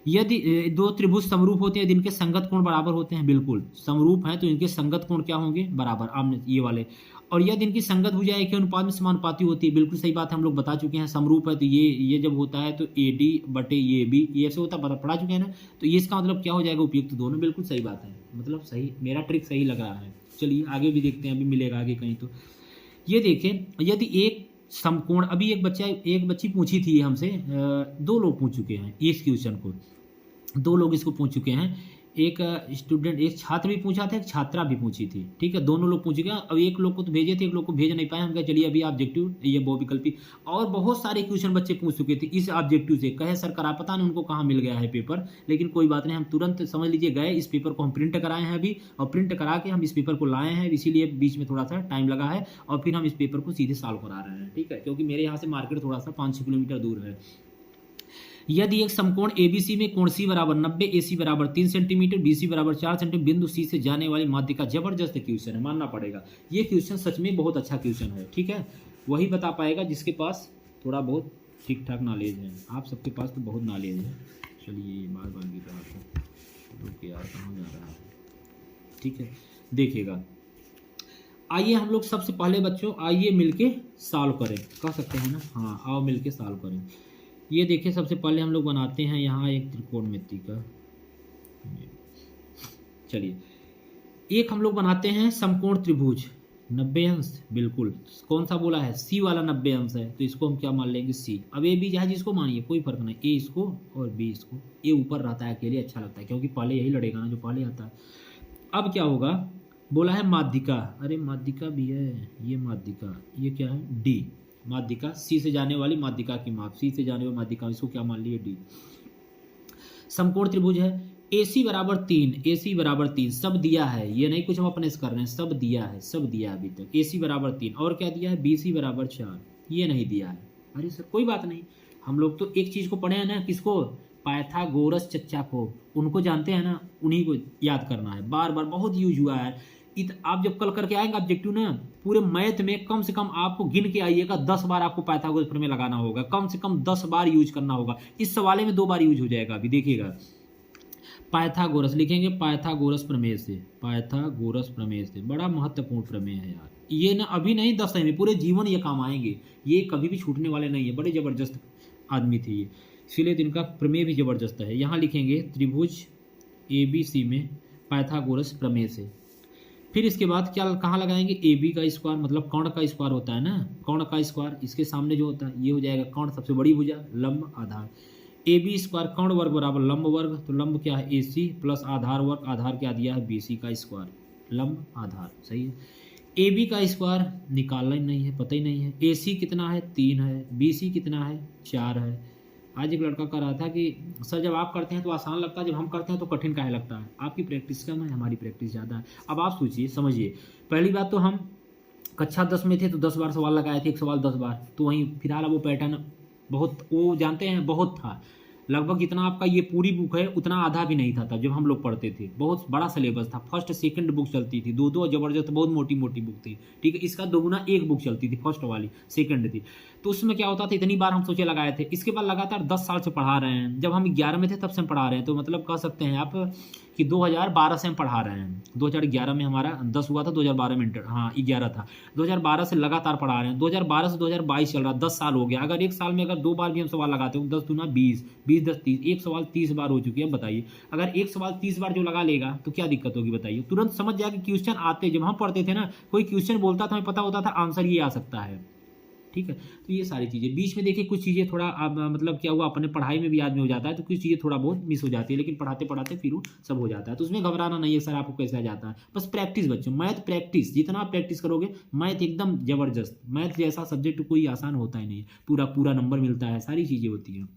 यदि दो त्रिभुज समरूप होते हैं, जिनके संगत कोण बराबर होते हैं, बिल्कुल समरूप हैं तो इनके संगत कोण क्या होंगे, बराबर, आमने ये वाले। और यदि इनकी संगत भुजा एक ही अनुपात में समानुपाती होती है, बिल्कुल सही बात है, हम लोग बता चुके हैं। समरूप है तो ये जब होता है तो AD बटे ये B, ये ऐसे होता है, पढ़ा चुके हैं ना। तो ये इसका मतलब क्या हो जाएगा, उपयुक्त दोनों, बिल्कुल सही बात है, मतलब सही, मेरा ट्रिक सही लग रहा है। चलिए आगे भी देखते हैं, अभी मिलेगा आगे कहीं। तो ये देखें, यदि एक समकोण, अभी एक बच्ची पूछी थी हमसे, 2 लोग पूछ चुके हैं इस क्वेश्चन को, 2 लोग इसको पूछ चुके हैं। एक स्टूडेंट, एक छात्र भी पूछा था, एक छात्रा भी पूछी थी, ठीक है, दोनों लोग पूछ गए। अब एक लोग को तो भेजे थे, एक लोग को भेज नहीं पाए, हम कहे चलिए अभी ऑब्जेक्टिव, ये बहुविकल्पी, और बहुत सारे क्वेश्चन बच्चे पूछ चुके थे इस ऑब्जेक्टिव से। कहे सर करा, पता नहीं उनको कहाँ मिल गया है पेपर, लेकिन कोई बात नहीं, हम तुरंत समझ लीजिए गए, इस पेपर को हम प्रिंट कराए हैं अभी, और प्रिंट करा के हम इस पेपर को लाए हैं, इसीलिए बीच में थोड़ा सा टाइम लगा है, और फिर हम इस पेपर को सीधे सॉल्व करा रहे हैं, ठीक है, क्योंकि मेरे यहाँ से मार्केट थोड़ा सा 5-6 किलोमीटर दूर है। यदि एक समकोण ABC में कोण C बराबर 90, AC बराबर 3 सेंटीमीटर, BC बराबर 4 सेंटीमीटर, बिंदु C से जाने वाली माध्य का, जबरदस्त क्वेश्चन है, मानना पड़ेगा। ये क्वेश्चन सच में बहुत अच्छा क्वेश्चन है, ठीक है, वही बता पाएगा जिसके पास थोड़ा बहुत ठीक ठाक नॉलेज है। आप सबके पास तो बहुत नॉलेज है। चलिए बार बार गिर रहा था, रुक यार कहाँ जा रहा है, ठीक है, देखिएगा। आइए हम लोग सबसे पहले बच्चों, आइए मिलके सॉल्व करें, कह सकते हैं ना, हाँ आओ मिलके सॉल्व करें। ये देखिए सबसे पहले हम लोग बनाते हैं यहाँ एक त्रिकोणमिति का, चलिए एक हम लोग बनाते हैं समकोण त्रिभुज 90 अंश, बिल्कुल कौन सा बोला है, C वाला 90 अंश है, तो इसको हम क्या मान लेंगे, C। अब AB चाहे जिसको मानिए, कोई फर्क नहीं, A इसको और B इसको। A ऊपर रहता है अकेले, अच्छा लगता है, क्योंकि पहले यही लड़ेगा ना जो पहले आता है। अब क्या होगा, बोला है माध्यिका, अरे माध्यिका भी है, ये माध्यिका, ये क्या है, D माध्यिका, C से जाने वाली माध्यिका की माप, C से जाने वाली माध्यिका, इसको क्या मान लिए, D। समकोण त्रिभुज है, AC बराबर 3, AC बराबर 3, सब दिया है, ये नहीं कुछ हम अपने से कर रहे हैं, सब दिया है, सब दिया है अभी तक। AC बराबर 3, और क्या दिया है, BC बराबर 4, ये नहीं दिया है। अरे सर कोई बात नहीं, हम लोग तो एक चीज़ को पढ़े हैं ना, किसको, पाइथागोरस चच्चा को, उनको जानते हैं ना, उन्हीं को याद करना है, बार बार बहुत यूज हुआ है। आप जब कल करके आएंगे ऑब्जेक्टिव ना, पूरे मैथ में कम से कम आपको गिन के आइएगा, 10 बार आपको पाइथागोरस प्रमेय लगाना होगा, कम से कम 10 बार यूज करना होगा। इस सवाले में 2 बार यूज हो जाएगा, अभी देखिएगा। पाइथागोरस लिखेंगे, पाइथागोरस प्रमेय से, पाइथागोरस प्रमेय से, बड़ा महत्वपूर्ण प्रमेय है यार, ये ना अभी नहीं 10 में, पूरे जीवन ये काम आएंगे, ये कभी भी छूटने वाले नहीं है, बड़े जबरदस्त आदमी थे ये, इसीलिए तो इनका प्रमेय भी जबरदस्त है। यहाँ लिखेंगे त्रिभुज ABC में पाइथागोरस प्रमेय से, फिर इसके बाद क्या कहाँ लगाएंगे, AB का स्क्वायर, मतलब कर्ण का स्क्वायर होता है ना, कर्ण का स्क्वायर, इसके सामने जो होता है ये हो जाएगा कर्ण, सबसे बड़ी भुजा, लंब आधार, AB स्क्वायर कर्ण वर्ग बराबर लंब वर्ग, तो लंब क्या है AC प्लस आधार वर्ग, आधार क्या दिया है BC का स्क्वायर, लंब आधार, सही है। AB का स्क्वायर निकालना ही नहीं है, पता ही नहीं है, AC कितना है 3 है, BC कितना है 4 है। आज एक लड़का कह रहा था कि सर जब आप करते हैं तो आसान लगता है, जब हम करते हैं तो कठिन काहे लगता है। आपकी प्रैक्टिस कम है, हमारी प्रैक्टिस ज़्यादा है। अब आप सोचिए समझिए, पहली बात तो हम कक्षा 10 में थे तो 10 बार सवाल लगाए थे, एक सवाल 10 बार, तो वहीं फिलहाल वो पैटर्न बहुत, वो जानते हैं बहुत था, लगभग जितना आपका ये पूरी बुक है उतना आधा भी नहीं था तब जब हम लोग पढ़ते थे, बहुत बड़ा सिलेबस था, फर्स्ट सेकंड बुक चलती थी, 2 जबरदस्त बहुत मोटी मोटी बुक थी, ठीक है, इसका 2 गुना 1 बुक चलती थी, फर्स्ट वाली सेकंड थी। तो उसमें क्या होता था, इतनी बार हम सोचे लगाए थे, इसके बाद लगातार 10 साल से पढ़ा रहे हैं, जब हम 11 में थे तब से हम पढ़ा रहे हैं, तो मतलब कह सकते हैं आप कि 2012 से हम पढ़ा रहे हैं, 2011 में हमारा 10 हुआ था, 2012 में इंटर, हाँ 11 था, 2012 से लगातार पढ़ा रहे हैं, 2012 से 2022 चल रहा, 10 साल हो गया। अगर एक साल में अगर 2 बार भी हम सवाल लगाते हो, 10 दूना 20, 20 10 30, एक सवाल 30 बार हो चुकी है। अब बताइए अगर एक सवाल 30 बार जो लगा लेगा तो क्या दिक्कत होगी, बताइए, तुरंत समझ जाएगा कि क्वेश्चन आते, जब हम पढ़ते थे ना, कोई क्वेश्चन बोलता था हमें पता होता था आंसर ये आ सकता है, ठीक है। तो ये सारी चीज़ें, बीच में देखिए कुछ चीज़ें थोड़ा मतलब क्या हुआ, अपने पढ़ाई में भी आदमी हो जाता है तो कुछ चीज़ें थोड़ा बहुत मिस हो जाती है, लेकिन पढ़ाते पढ़ाते फिर वो सब हो जाता है, तो उसमें घबराना नहीं है सर आपको कैसे आ जाता है, बस प्रैक्टिस बच्चों, मैथ प्रैक्टिस, जितना आप प्रैक्टिस करोगे मैथ एकदम जबरदस्त, मैथ जैसा सब्जेक्ट कोई आसान होता ही नहीं है, पूरा पूरा नंबर मिलता है, सारी चीज़ें होती हैं।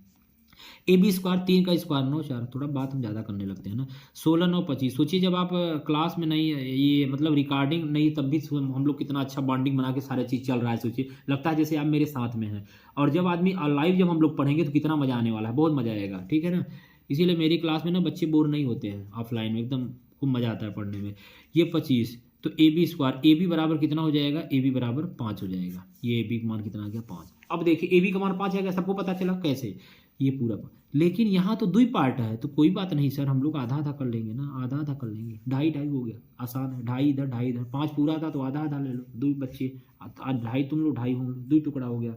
AB स्क्वायर 3 का स्क्वायर 9 4, थोड़ा बात हम ज़्यादा करने लगते हैं ना, 16 9 25, सोचिए जब आप क्लास में नहीं, ये मतलब रिकॉर्डिंग नहीं, तब भी हम लोग कितना अच्छा बॉन्डिंग बना के सारे चीज़ चल रहा है, सोचिए लगता है जैसे आप मेरे साथ में हैं, और जब आदमी लाइव जब हम लोग पढ़ेंगे तो कितना मज़ा आने वाला है, बहुत मज़ा आएगा, ठीक है ना। इसीलिए मेरी क्लास में ना बच्चे बोर नहीं होते हैं, ऑफलाइन में एकदम खूब मज़ा आता है पढ़ने में। ये 25, तो A B square, A B बराबर कितना हो जाएगा, ए बी बराबर 5 हो जाएगा। ये ए बी का मान कितना आ गया 5। अब देखिए ए बी का मान 5 है क्या, सबको पता चला कैसे, ये पूरा। लेकिन यहाँ तो 2 पार्ट है, तो कोई बात नहीं सर, हम लोग आधा आधा कर लेंगे ना, आधा आधा कर लेंगे, ढाई ढाई हो गया, आसान है, ढाई इधर ढाई इधर, 5 पूरा था तो आधा आधा ले लो, 2 बच्चे, ढाई तुम लो ढाई हो, 2 टुकड़ा हो गया।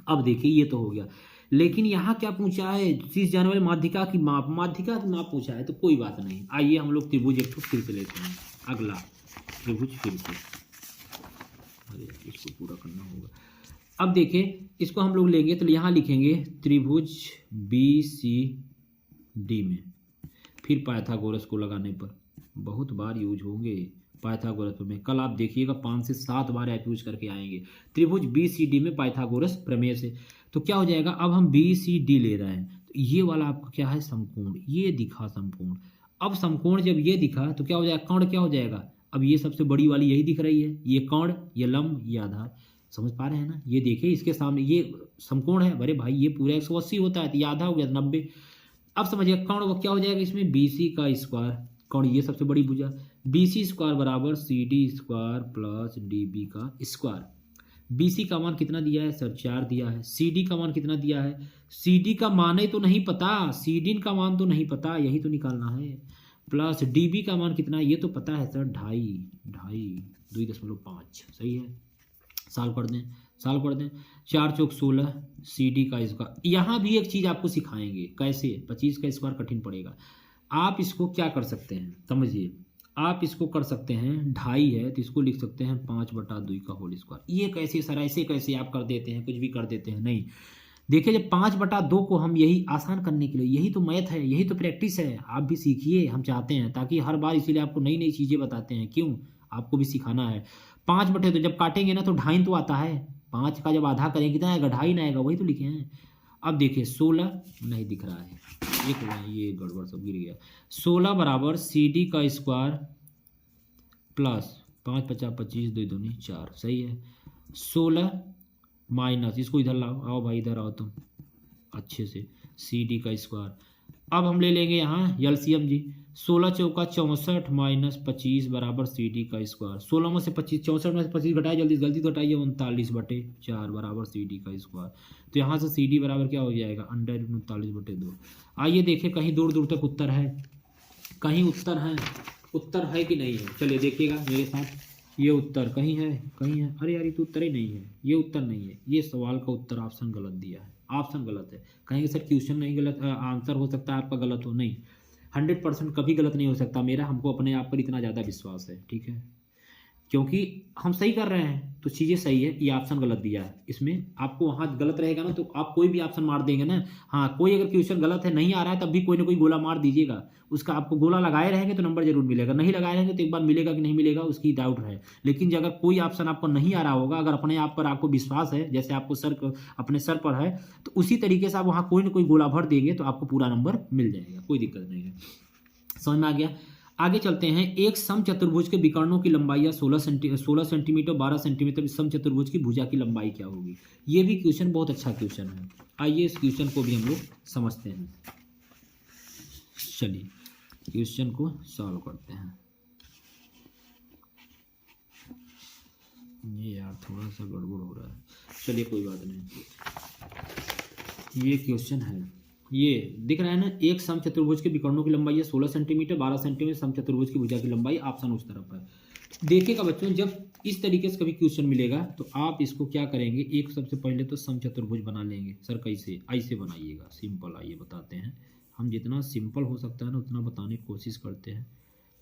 अब देखिए ये तो हो गया, लेकिन यहाँ क्या पूछा है, 30 जनवरी माध्यिका की माप, माध्यिका की माप पूछा है, तो कोई बात नहीं। आइए हम लोग त्रिभुज एक फिर से लेते हैं, अगला त्रिभुज फिर से, अरे इसको पूरा करना होगा। अब देखिए इसको हम लोग लेंगे तो यहाँ लिखेंगे त्रिभुज बी सी डी में, फिर पाइथागोरस को लगाने पर बहुत बार यूज होंगे पाइथागोरस में, कल आप देखिएगा 5 से 7 बार ऐप यूज करके आएंगे त्रिभुज बी सी डी में पाइथागोरस प्रमेय से। तो क्या हो जाएगा, अब हम बी सी डी ले रहे हैं, तो ये वाला आपका क्या है, समकोण, ये दिखा समकोण। अब समकोण जब ये दिखा तो क्या हो जाएगा, कर्ण क्या हो जाएगा, अब ये सबसे बड़ी वाली यही दिख रही है, ये कर्ण, ये लंब, ये आधार, समझ पा रहे हैं ना। ये देखिए इसके सामने ये समकोण है, अरे भाई ये पूरा 180 होता है, तो ये आधा हो गया 90। अब समझिए कर्ण वो क्या हो जाएगा इसमें, बी सी का स्क्वायर, कर्ण ये सबसे बड़ी भुजा, बी सी स्क्वायर बराबर C D square plus D B का स्क्वायर। बी सी का मान कितना दिया है सर, 4 दिया है। सी डी का मान कितना दिया है, सी डी का मान ही तो नहीं पता, सी डी का मान तो नहीं पता, यही तो निकालना है। प्लस डी बी का मान कितना है, ये तो पता है सर, 2.5, 2.5, सही है। साल कर दें, साल कर दें, 4 चौक 16, सी डी का स्क्वायर। यहाँ भी एक चीज़ आपको सिखाएंगे कैसे, 25 का स्क्वायर कठिन पड़ेगा। आप इसको क्या कर सकते हैं समझिए, आप इसको कर सकते हैं, 2.5 है तो इसको लिख सकते हैं 5/2 का होल स्क्वायर। ये कैसे सर, ऐसे कैसे आप कर देते हैं, कुछ भी कर देते हैं, नहीं। देखिए जब 5/2 को हम यही आसान करने के लिए, यही तो मैथ है, यही तो प्रैक्टिस है, आप भी सीखिए, हम चाहते हैं ताकि हर बार, इसीलिए आपको नई नई चीज़ें बताते हैं, क्यों, आपको भी सिखाना है। 5/2 तो जब काटेंगे ना तो 2.5 तो आता है, 5 का जब आधा करेंगे कितना आएगा, 2.5 ना आएगा, वही तो लिखे हैं। अब देखिए 16 नहीं दिख रहा है, ये गड़बड़ सब गिर गया। 16 बराबर सी डी का स्क्वायर प्लस 5 × 5 = 25, 2 दूनी 4, सही है। 16 माइनस, इसको इधर लाओ, आओ भाई इधर आओ तुम अच्छे से, सी डी का स्क्वायर। अब हम ले लेंगे यहाँ एलसीएम जी, 16 चौका 64 माइनस 25 बराबर सी डी का स्क्वायर। 16 में से 25, 64 में से 25 घटाए, जल्दी गलती तो हटाइए, 39/4 बराबर सी डी का स्क्वायर। तो यहाँ से सी डी बराबर क्या हो जाएगा, √39/2। आइए देखें कहीं दूर दूर तक उत्तर है, कहीं उत्तर है कि नहीं है, चलिए देखिएगा मेरे साथ, ये उत्तर कहीं है, कहीं है, अरे यार ये तो उत्तर ही नहीं है, ये उत्तर नहीं है, ये सवाल का उत्तर ऑप्शन गलत दिया है, ऑप्शन गलत है। कहेंगे सर क्वेश्चन नहीं गलत, आंसर हो सकता है आपका गलत हो, नहीं, 100% कभी गलत नहीं हो सकता मेरा, हमको अपने आप पर इतना ज़्यादा विश्वास है, ठीक है, क्योंकि हम सही कर रहे हैं तो चीज़ें सही है। ये ऑप्शन गलत दिया है, इसमें आपको वहाँ गलत रहेगा ना तो आप कोई भी ऑप्शन मार देंगे ना। हाँ, कोई अगर क्वेश्चन गलत है, नहीं आ रहा है, तब भी कोई ना कोई गोला मार दीजिएगा, उसका आपको गोला लगाए रहेंगे तो नंबर जरूर मिलेगा, नहीं लगाए रहेंगे तो एक बार मिलेगा कि नहीं मिलेगा उसकी डाउट है। लेकिन अगर कोई ऑप्शन आपको नहीं आ रहा होगा, अगर अपने आप पर आपको विश्वास है, जैसे आपको अपने सर पर है, तो उसी तरीके से आप वहाँ कोई ना कोई गोला भर देंगे तो आपको पूरा नंबर मिल जाएगा, कोई दिक्कत नहीं है। समझ में आ गया। आगे चलते हैं, एक समचतुर्भुज के विकर्णों की लंबाई 16 सेंटीमीटर 12 सेंटीमीटर, इस समचतुर्भुज की भुजा की लंबाई क्या होगी। ये भी क्वेश्चन बहुत अच्छा क्वेश्चन है, आइए इस क्वेश्चन को भी हम लोग समझते हैं। चलिए क्वेश्चन को सॉल्व करते हैं। ये यार थोड़ा सा गड़बड़ हो रहा है, चलिए कोई बात नहीं। ये क्वेश्चन है, ये दिख रहा है ना, एक समचतुर्भुज के विकर्णों की लंबाई है 16 सेंटीमीटर 12 सेंटीमीटर, समचतुर्भुज की भुजा की लंबाई ऑप्शन उस तरफ है। देखिएगा बच्चों, जब इस तरीके से कभी क्वेश्चन मिलेगा तो आप इसको क्या करेंगे, एक सबसे पहले तो समचतुर्भुज बना लेंगे। सर कैसे, ऐसे बनाइएगा, सिंपल, आइए बताते हैं। हम जितना सिंपल हो सकता है ना उतना बताने की कोशिश करते हैं,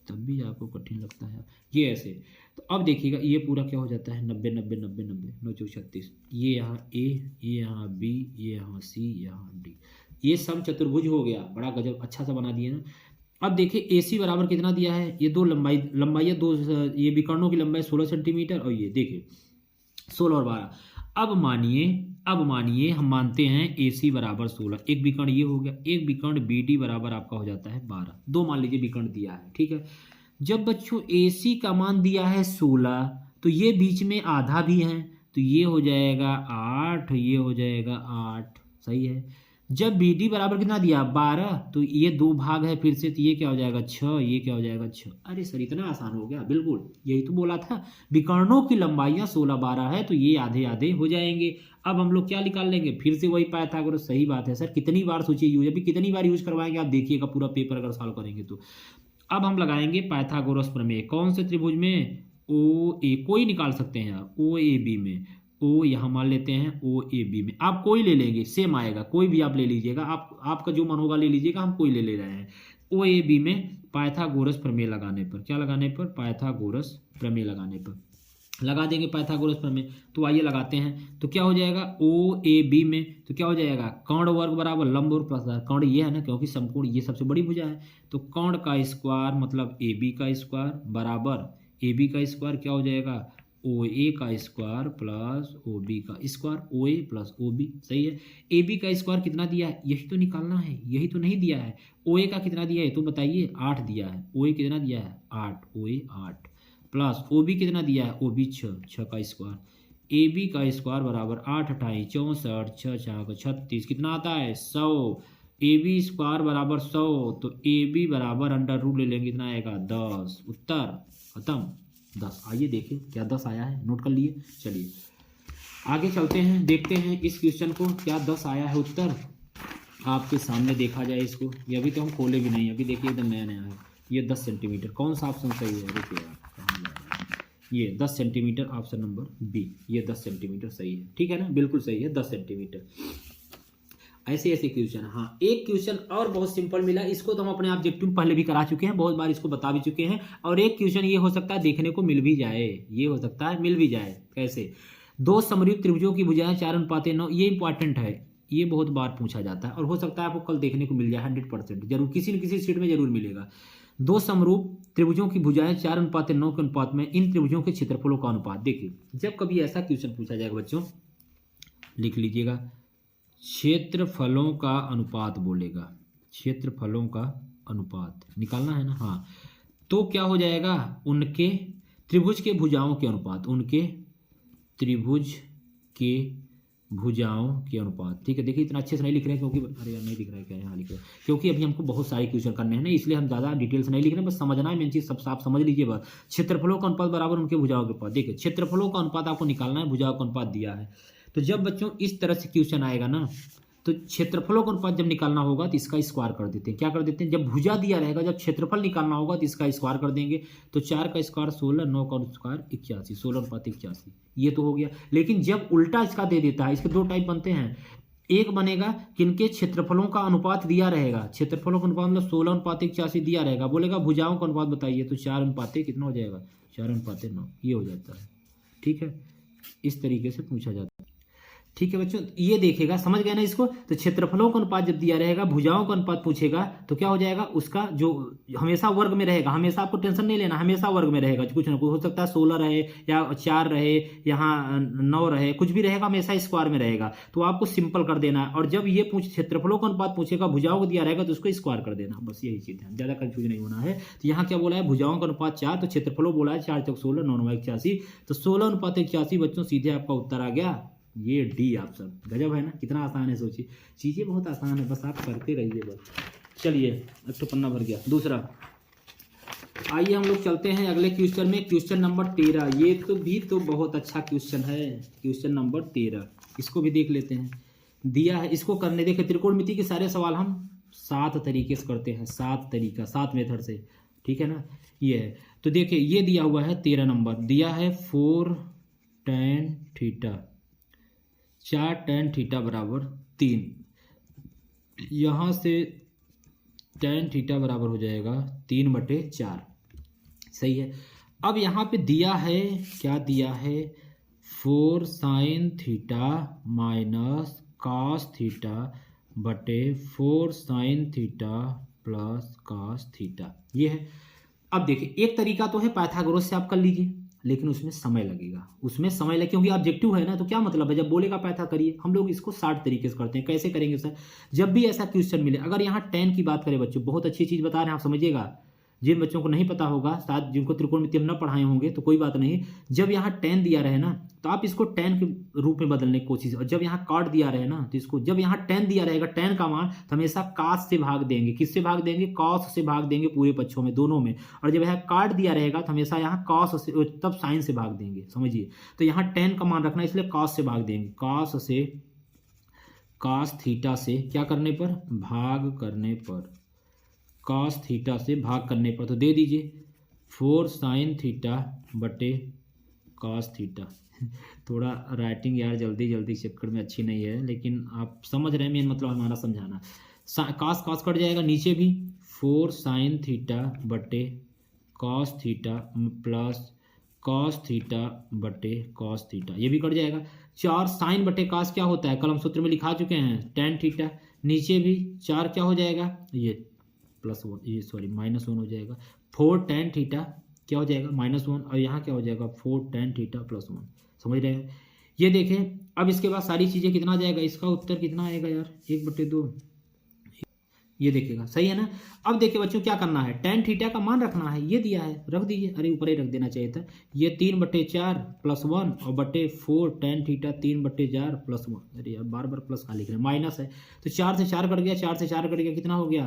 तब भी आपको कठिन लगता है। ये ऐसे, तो अब देखिएगा ये पूरा क्या हो जाता है, 90 90 90 90 9 चौक 36, ये यहाँ ए, ये यहाँ बी, ये यहाँ सी, यहाँ डी, ये समचतुर्भुज हो गया। बड़ा गजब अच्छा सा बना दिए ना। अब देखिए ए सी बराबर कितना दिया है, ये दो लंबाई है, दो ये विकर्णों की लंबाई 16 सेंटीमीटर, और ये देखिए 16 और 12। अब मानिए हम मानते हैं ए सी बराबर 16, एक विकर्ण ये हो गया, एक विकर्ण बी डी बराबर आपका हो जाता है 12, दो मान लीजिए विकर्ण दिया है, ठीक है। जब बच्चों ए सी का मान दिया है 16, तो ये बीच में आधा भी है, तो ये हो जाएगा 8, ये हो जाएगा 8, सही है। जब बी डी बराबर कितना दिया 12, तो ये 2 भाग है फिर से, तो ये क्या हो जाएगा 6, ये क्या हो जाएगा 6। अरे सर इतना आसान हो गया, बिल्कुल यही तो बोला था, विकर्णों की लंबाइयाँ 16 12 है, तो ये आधे आधे हो जाएंगे। अब हम लोग क्या निकाल लेंगे, फिर से वही पाइथागोरस। सही बात है सर, कितनी बार सोचिए यूज, अभी कितनी बार यूज करवाएंगे आप देखिएगा पूरा पेपर अगर सॉल्व करेंगे तो। अब हम लगाएंगे पाइथागोरस प्रमेय, कौन से त्रिभुज में, ओ ए, कोई निकाल सकते हैं आप, ओ ए बी में, ओ यहाँ मान लेते हैं ओ ए बी में, आप कोई ले लेंगे सेम आएगा, कोई भी आप ले लीजिएगा, आपका जो मन होगा ले लीजिएगा, हम कोई ले रहे हैं। ओ ए बी में पाइथागोरस प्रमेय लगाने पर, क्या लगाने पर, पाइथागोरस प्रमेय लगाने पर लगा देंगे पाइथागोरस प्रमेय। तो आइए लगाते हैं, तो क्या हो जाएगा ओ ए बी में, तो क्या हो जाएगा कर्ण वर्ग बराबर लंब और प्लस कर्ण ये है ना, क्योंकि समकोण ये सबसे बड़ी भुजा है, तो कर्ण का स्क्वायर मतलब ए बी का स्क्वायर बराबर ए बी का स्क्वायर क्या हो जाएगा ओ ए का स्क्वायर प्लस ओ बी का स्क्वायर, ओ ए प्लस ओ बी। सही है, ए बी का स्क्वायर कितना दिया है, यही तो निकालना है, यही तो नहीं दिया है। ओ ए का कितना दिया है तो बताइए, 8 दिया है, ओ ए कितना दिया है 8, ओ ए 8 प्लस ओ बी कितना दिया है, ओ बी 6, 6 का स्क्वायर, ए बी का स्क्वायर बराबर 8 28 64 6 6 36 कितना आता है 100, ए बी स्क्वायर बराबर 100, तो ए बी बराबर अंडर रूट ले लेंगे कितना आएगा 10, उत्तर खत्म 10। आइए देखें क्या 10 आया है, नोट कर लिए। चलिए आगे चलते हैं, देखते हैं इस क्वेश्चन को क्या 10 आया है उत्तर आपके सामने देखा जाए इसको। ये अभी तो हम खोले भी नहीं, अभी देखिए एकदम नया नया है। ये 10 सेंटीमीटर, कौन सा ऑप्शन सही है, देखिए ये 10 सेंटीमीटर ऑप्शन नंबर बी, ये 10 सेंटीमीटर सही है, ठीक है ना, बिल्कुल सही है 10 सेंटीमीटर। ऐसे ऐसे क्वेश्चन। हाँ एक क्वेश्चन और बहुत सिंपल मिला, इसको तो हम अपने ऑब्जेक्टिव में पहले भी करा चुके हैं, बहुत बार इसको बता भी चुके हैं। और एक क्वेश्चन ये हो सकता है देखने को मिल भी जाए, ये हो सकता है मिल भी जाए। कैसे, दो समरूप त्रिभुजों की भुजाएं 4:9, ये इंपॉर्टेंट है, ये बहुत बार पूछा जाता है और हो सकता है आपको कल देखने को मिल जाए 100% जरूर, किसी न किसी सीट में जरूर मिलेगा। दो समरूप त्रिभुजों की भुजाएं 4:9 के अनुपात में इन त्रिभुजों के क्षेत्रफलों का अनुपात। देखिए जब कभी ऐसा क्वेश्चन पूछा जाएगा बच्चों, लिख लीजिएगा क्षेत्रफलों का अनुपात बोलेगा, क्षेत्रफलों का अनुपात निकालना है ना। हाँ तो क्या हो जाएगा, उनके त्रिभुज के भुजाओं के अनुपात, उनके त्रिभुज के भुजाओं के अनुपात। ठीक है, देखिए इतना अच्छे से नहीं लिख रहे हैं क्योंकि अरे यार नहीं दिख रहा है क्या, यहाँ लिख रहे हैं क्योंकि अभी हमको बहुत सारे क्वेश्चन करने हैं ना, इसलिए हम ज़्यादा डिटेल्स नहीं लिख रहे हैं, बस समझना है मेन चीज़, सब आप समझ लीजिए बस। क्षेत्रफलों का अनुपात बराबर उनके भुजाओं के अनुपात। देखिए क्षेत्रफलों का अनुपात आपको निकालना है, भुजाओं का अनुपात दिया है। तो जब बच्चों इस तरह से क्वेश्चन आएगा ना, तो क्षेत्रफलों का अनुपात जब निकालना होगा तो इसका स्क्वायर कर देते हैं। क्या कर देते हैं, जब भुजा दिया रहेगा, जब क्षेत्रफल निकालना होगा तो इसका स्क्वायर कर देंगे। तो 4 का स्क्वायर 16, 9 का स्क्वायर 81, 16:81 ये तो हो गया। लेकिन जब उल्टा इसका दे देता है, इसके दो टाइप बनते हैं, एक बनेगा किनके क्षेत्रफलों का अनुपात दिया रहेगा, क्षेत्रफलों का अनुपात मतलब 16:81 दिया रहेगा, बोलेगा भुजाओं का अनुपात बताइए, तो 4 कितना हो जाएगा 4:9 ये हो जाता है। ठीक है, इस तरीके से पूछा जाता है। ठीक है बच्चों, ये देखेगा, समझ गए ना इसको। तो क्षेत्रफलों का अनुपात जब दिया रहेगा, भुजाओं का अनुपात पूछेगा, तो क्या हो जाएगा, उसका जो हमेशा वर्ग में रहेगा, हमेशा आपको टेंशन नहीं लेना, हमेशा वर्ग में रहेगा, कुछ ना कुछ हो सकता है 16 रहे या 4 रहे, यहाँ 9 रहे, कुछ भी रहेगा, हमेशा स्क्वायर में रहेगा। तो आपको सिंपल कर देना है। और जब ये क्षेत्रफलों का अनुपात पूछेगा, भुजाओं को दिया रहेगा, तो उसको स्क्वायर कर देना, बस यही चीज़ है, ज़्यादा कंफ्यूज नहीं होना है। तो यहाँ क्या बोला है, भुजाओं का अनुपात 4, तो क्षेत्रफलों बोला है 4 × 16, 9×81, तो 16:81 बच्चों सीधे आपका उत्तर आ गया ये डी ऑप्शन। गजब है ना, कितना आसान है, सोचिए चीज़ें बहुत आसान है, बस आप करते रहिए बस। चलिए अब तो पन्ना भर गया। दूसरा आइए हम लोग चलते हैं अगले क्वेश्चन में, क्वेश्चन नंबर 13। ये तो भी तो बहुत अच्छा क्वेश्चन है, क्वेश्चन नंबर 13, इसको भी देख लेते हैं। दिया है, इसको करने देखे, त्रिकोणमिति के सारे सवाल हम 7 तरीके से करते हैं, 7 तरीका, 7 मेथड से, ठीक है ना। ये है, तो देखिए ये दिया हुआ है 13 नंबर, दिया है 4 tan थीटा, 4 tan थीटा बराबर 3, यहाँ से tan थीटा बराबर हो जाएगा 3/4। सही है। अब यहाँ पे दिया है, क्या दिया है, 4 sin theta minus cos theta बटे 4 sin theta plus cos theta, ये है। अब देखिए एक तरीका तो है पाइथागोरस से आप कर लीजिए, लेकिन उसमें समय लगेगा, उसमें समय लगे, क्योंकि ऑब्जेक्टिव है ना, तो क्या मतलब है, जब बोलेगा पाइथा करिए। हम लोग इसको 60 तरीके से करते हैं। कैसे करेंगे सर, जब भी ऐसा क्वेश्चन मिले, अगर यहाँ tan की बात करें बच्चों, बहुत अच्छी चीज़ बता रहे हैं आप, समझिएगा। जिन बच्चों को नहीं पता होगा, शायद जिनको त्रिकोणमिति हम न पढ़ाए होंगे तो कोई बात नहीं, जब यहाँ tan दिया रहे ना तो आप इसको tan के रूप में बदलने की कोशिश, और जब यहाँ cot दिया रहे ना तो इसको, जब यहाँ tan दिया रहेगा, tan का मान तो हमेशा cos से भाग देंगे, किससे भाग देंगे, cos से भाग देंगे पूरे पक्षों में, दोनों में, और जब यहाँ cot दिया रहेगा तो हमेशा यहाँ cos से, तब sin से भाग देंगे, समझिए। तो यहाँ tan का मान रखना, इसलिए cos से भाग देंगे, cos थीटा से क्या करने पर, भाग करने पर, cos थीटा से भाग करने पर, तो दे दीजिए 4 sin थीटा बटे cos थीटा। थोड़ा राइटिंग यार जल्दी जल्दी चक्कर में अच्छी नहीं है, लेकिन आप समझ रहे हैं मेन मतलब हमारा समझाना। cos कट जाएगा, नीचे भी 4 sin थीटा बटे cos theta plus cos theta बटे cos थीटा, ये भी कट जाएगा। 4 sin बटे cos क्या होता है, कलम सूत्र में लिखा चुके हैं, tan थीटा, नीचे भी 4 क्या हो जाएगा, ये +1, ये सॉरी -1 हो जाएगा, 4 tan थीटा क्या हो जाएगा, -1, और यहाँ क्या हो जाएगा 4 tan थीटा +1, समझ रहे हैं। ये देखें, अब इसके बाद सारी चीज़ें कितना आ जाएगा, इसका उत्तर कितना आएगा यार, 1/2, ये देखिएगा, सही है ना। अब देखिए बच्चों क्या करना है, tan थीटा का मान रखना है, ये दिया है, रख दीजिए, अरे ऊपर ही रख देना चाहिए था, ये 3/4 +1 और बटे 4 tan थीटा 3/4 +1, अरे यार बार बार प्लस कहाँ लिख रहे हैं, माइनस है, तो 4 से 4 कट गया, 4 से 4 कट गया, कितना हो गया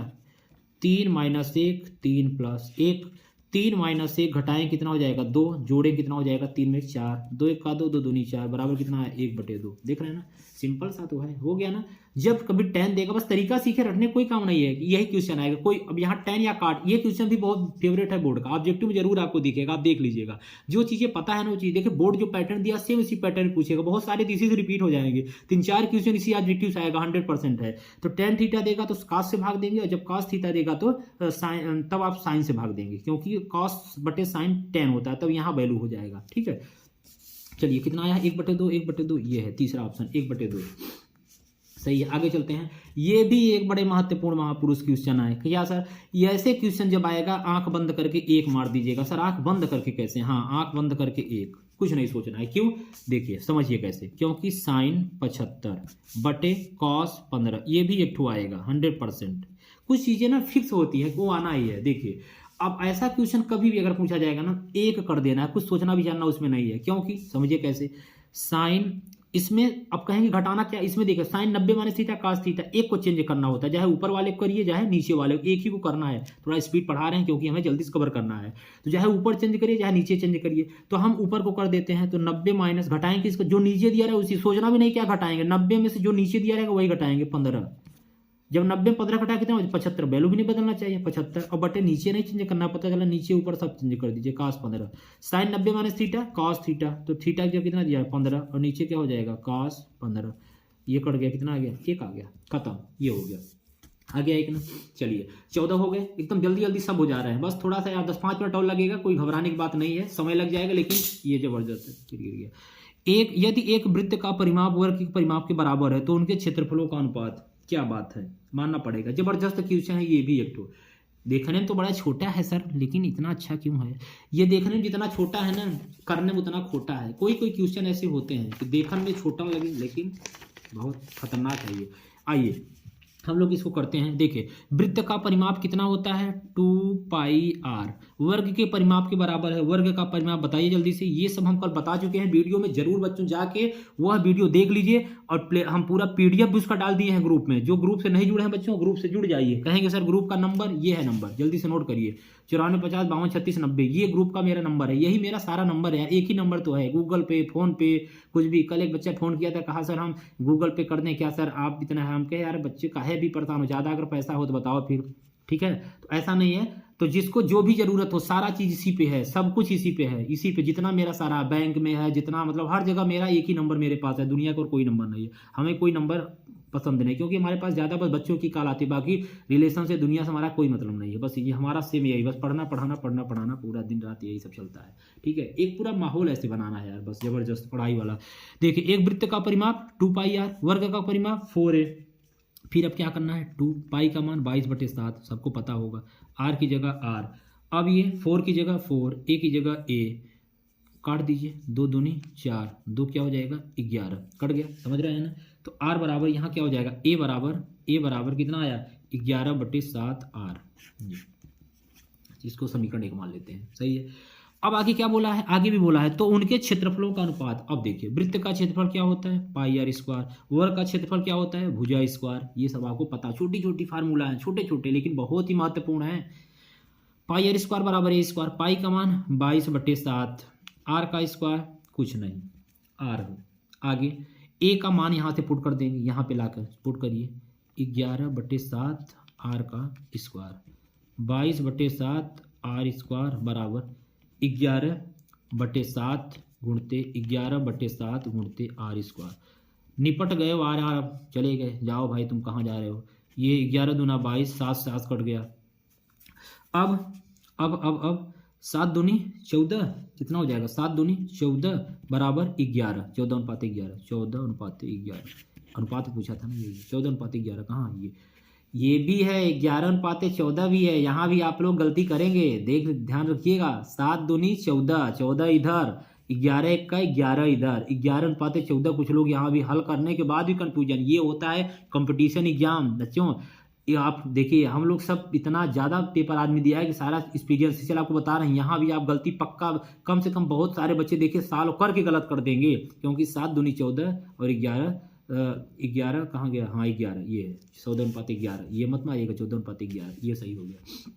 3 - 1 3 + 1, 3 - 1 घटाएं कितना हो जाएगा 2, जोड़ें कितना हो जाएगा 3 में 4, 2 1 का 2, 2 दूनी 4, बराबर कितना है 1/2, देख रहे हैं ना, सिंपल सा तो है, हो गया ना। जब कभी tan देगा, बस तरीका सीखे रखने, कोई काम नहीं है, यही क्वेश्चन आएगा कोई। अब यहाँ tan या काट, ये क्वेश्चन भी बहुत फेवरेट है बोर्ड का, ऑब्जेक्टिव में जरूर आपको दिखेगा, आप देख लीजिएगा, जो चीजें पता है ना वो चीज देखिए, बोर्ड जो पैटर्न दिया सेम इसी पैटर्न पूछेगा, बहुत सारे इसी से रिपीट हो जाएंगे, 3-4 क्वेश्चन इसी ऑब्जेक्टिव से आएगा, 100% है। तो tan थीटा देगा तो cos से भाग देंगे, और जब cos थीटा देगा तो तब आप sin से भाग देंगे, क्योंकि cos बटे sin tan होता है, तब यहाँ वैल्यू हो जाएगा, ठीक है। चलिए कितना आया 1/2, 1/2, ये है तीसरा ऑप्शन 1/2, सही है। आगे चलते हैं, ये भी एक बड़े महत्वपूर्ण महापुरुष क्वेश्चन है, क्या सर, ये ऐसे क्वेश्चन जब आएगा आंख बंद करके 1 मार दीजिएगा, सर आंख बंद करके कैसे, हाँ आंख बंद करके 1, कुछ नहीं सोचना है, क्यों, देखिए समझिए कैसे, क्योंकि sin 75 बटे cos 15, ये भी एक ठो आएगा 100%, कुछ चीजें ना फिक्स होती है, वो आना ही है। देखिए अब ऐसा क्वेश्चन कभी भी अगर पूछा जाएगा ना, 1 कर देना है, कुछ सोचना विचारना उसमें नहीं है, क्योंकि समझिए कैसे, साइन इसमें अब कहेंगे घटाना क्या, इसमें देखिए साइन 90 - थीटा cos थीटा, एक को चेंज करना होता है, चाहे ऊपर वाले को करिए चाहे नीचे वाले को, एक ही को करना है, थोड़ा स्पीड बढ़ा रहे हैं क्योंकि हमें जल्दी से कवर करना है, तो चाहे ऊपर चेंज करिए चाहे नीचे चेंज करिए, तो हम ऊपर को कर देते हैं, तो 90 माइनस घटाएंगे इसको, जो नीचे दिया रहेगा उसी, सोचना भी नहीं क्या घटाएंगे, 90 में से जो नीचे दिया रहेगा वही घटाएंगे 15, जब 90 15 घटा कितना 75, वैल्यू भी नहीं बदलना चाहिए 75, और बटे नीचे नहीं चेंज करना, पता चला नीचे ऊपर सब चेंज कर दीजिए, cos 15, sine 90 - theta cos theta, तो थीटा जो कितना दिया 15, और नीचे क्या हो जाएगा cos 15, ये कट गया, कितना आ गया 1 आ गया, खत्म, ये हो गया, आ गया एक ना। चलिए 14 हो गए, एकदम जल्दी जल्दी सब हो जा रहा है, बस थोड़ा सा यार 10-5 मिनट और लगेगा, कोई घबराने की बात नहीं है, समय लग जाएगा, लेकिन ये जबरदस्त है, फिर गिर गया। यदि एक वृत्त का परिमाप वर्ग के परिमाप के बराबर है तो उनके क्षेत्रफलों का अनुपात, क्या बात है, मानना पड़ेगा, जबरदस्त क्वेश्चन है ये भी एक तो, देखने में तो बड़ा छोटा है सर, लेकिन इतना अच्छा क्यों है, ये देखने में जितना छोटा है ना करने में उतना खोटा है, कोई कोई क्वेश्चन ऐसे होते हैं कि देखने में छोटा लगे लेकिन बहुत खतरनाक है ये। आइए हम लोग इसको करते हैं, देखिए वृत्त का परिमाप कितना होता है 2πr, वर्ग के परिमाप के बराबर है, वर्ग का परिमाप बताइए जल्दी से, ये सब हम कल बता चुके हैं वीडियो में, जरूर बच्चों जाके वह वीडियो देख लीजिए, और हम पूरा PDF भी उसका डाल दिए हैं ग्रुप में, जो ग्रुप से नहीं जुड़े हैं बच्चों ग्रुप से जुड़ जाइए, कहेंगे सर ग्रुप का नंबर, ये है नंबर, जल्दी से नोट करिए 94 50 52 36 90, ये ग्रुप का मेरा नंबर है, यही मेरा सारा नंबर है, एक ही नंबर तो है, गूगल पे फोन पे कुछ भी। कल एक बच्चा फोन किया था, कहा सर हम गूगल पे कर दें क्या सर, आप इतना है, हम कहे यार बच्चे काहे भी परेशान हो, ज़्यादा अगर पैसा हो तो बताओ फिर, ठीक है, तो ऐसा नहीं है, तो जिसको जो भी जरूरत हो सारा चीज इसी पे है, सब कुछ इसी पे है, इसी पे जितना मेरा सारा बैंक में है, जितना मतलब हर जगह मेरा एक ही नंबर मेरे पास है, दुनिया का और कोई नंबर नहीं है, हमें कोई नंबर पसंद नहीं, क्योंकि हमारे पास ज़्यादा बस बच्चों की कॉल आती है, बाकी रिलेशन से दुनिया से हमारा कोई मतलब नहीं है, बस ये हमारा सेम यही, बस पढ़ना पढ़ाना पढ़ना पढ़ाना पूरा दिन रात यही सब चलता है, ठीक है, एक पूरा माहौल ऐसे बनाना है यार, बस जबरदस्त पढ़ाई वाला। देखिए एक वृत्त का परिमाप 2πr, वर्ग का परिमाप 4a, फिर अब क्या करना है 2 पाई का मान 22/7, सबको पता होगा, r की जगह r, अब ये 4 की जगह 4, a की जगह a, काट दीजिए, 2 दूनी 4, 2 क्या हो जाएगा 11, कट गया, समझ रहे हैं ना, तो r बराबर यहाँ क्या हो जाएगा a बराबर कितना आया 11/7 r, इसको समीकरण 1 मान लेते हैं, सही है। अब आगे क्या बोला है, आगे भी बोला है तो उनके क्षेत्रफलों का अनुपात। अब देखिए वृत्त का क्षेत्रफल क्या होता है, पाई आर स्क्वायर, वर्ग का क्षेत्रफल क्या होता है, भुजा स्क्वायर। ये सब आपको पता, छोटी छोटी फार्मूला है, छोटे छोटे लेकिन बहुत ही महत्वपूर्ण है। पाई आर स्क्वायर बराबर ए स्क्वायर, पाई का मान 22/7, आर का स्क्वायर कुछ नहीं आर हो। आगे ए का मान यहाँ से पुट कर देंगे, यहाँ पे लाकर पुट करिए 11/7 आर का स्क्वायर, 22/7 आर स्क्वायर बराबर 11/7 गुणते 11/7 गुणते आर स्क्वायर। निपट गए आर आर, चले गए, जाओ भाई तुम कहाँ जा रहे हो। ये 11 दूना 22, 7 से 7 कट गया। अब 7 दूनी 14 कितना हो जाएगा, 7 दूनी 14 बराबर 11, 14:11, 14:11 अनुपात पूछा था ना, ये 14:11 कहाँ है ये भी है, 11:14 भी है। यहाँ भी आप लोग गलती करेंगे, देख ध्यान रखिएगा। 7 दूनी 14, 14 इधर, 11 का 11 इधर, 11:14। कुछ लोग यहाँ भी हल करने के बाद भी कंफ्यूजन, ये होता है कंपटीशन एग्जाम बच्चों। ये आप देखिए, हम लोग सब इतना ज़्यादा पेपर आदमी दिया है कि सारा एक्सपीरियंस से चल आपको बता रहे हैं। यहाँ भी आप गलती पक्का, कम से कम बहुत सारे बच्चे देखिए साल करके गलत कर देंगे, क्योंकि 7 दूनी 14 और 11 कहाँ गया, हाँ 11, ये 14:11, ये मत मारिएगा, 14:11 ये सही हो गया।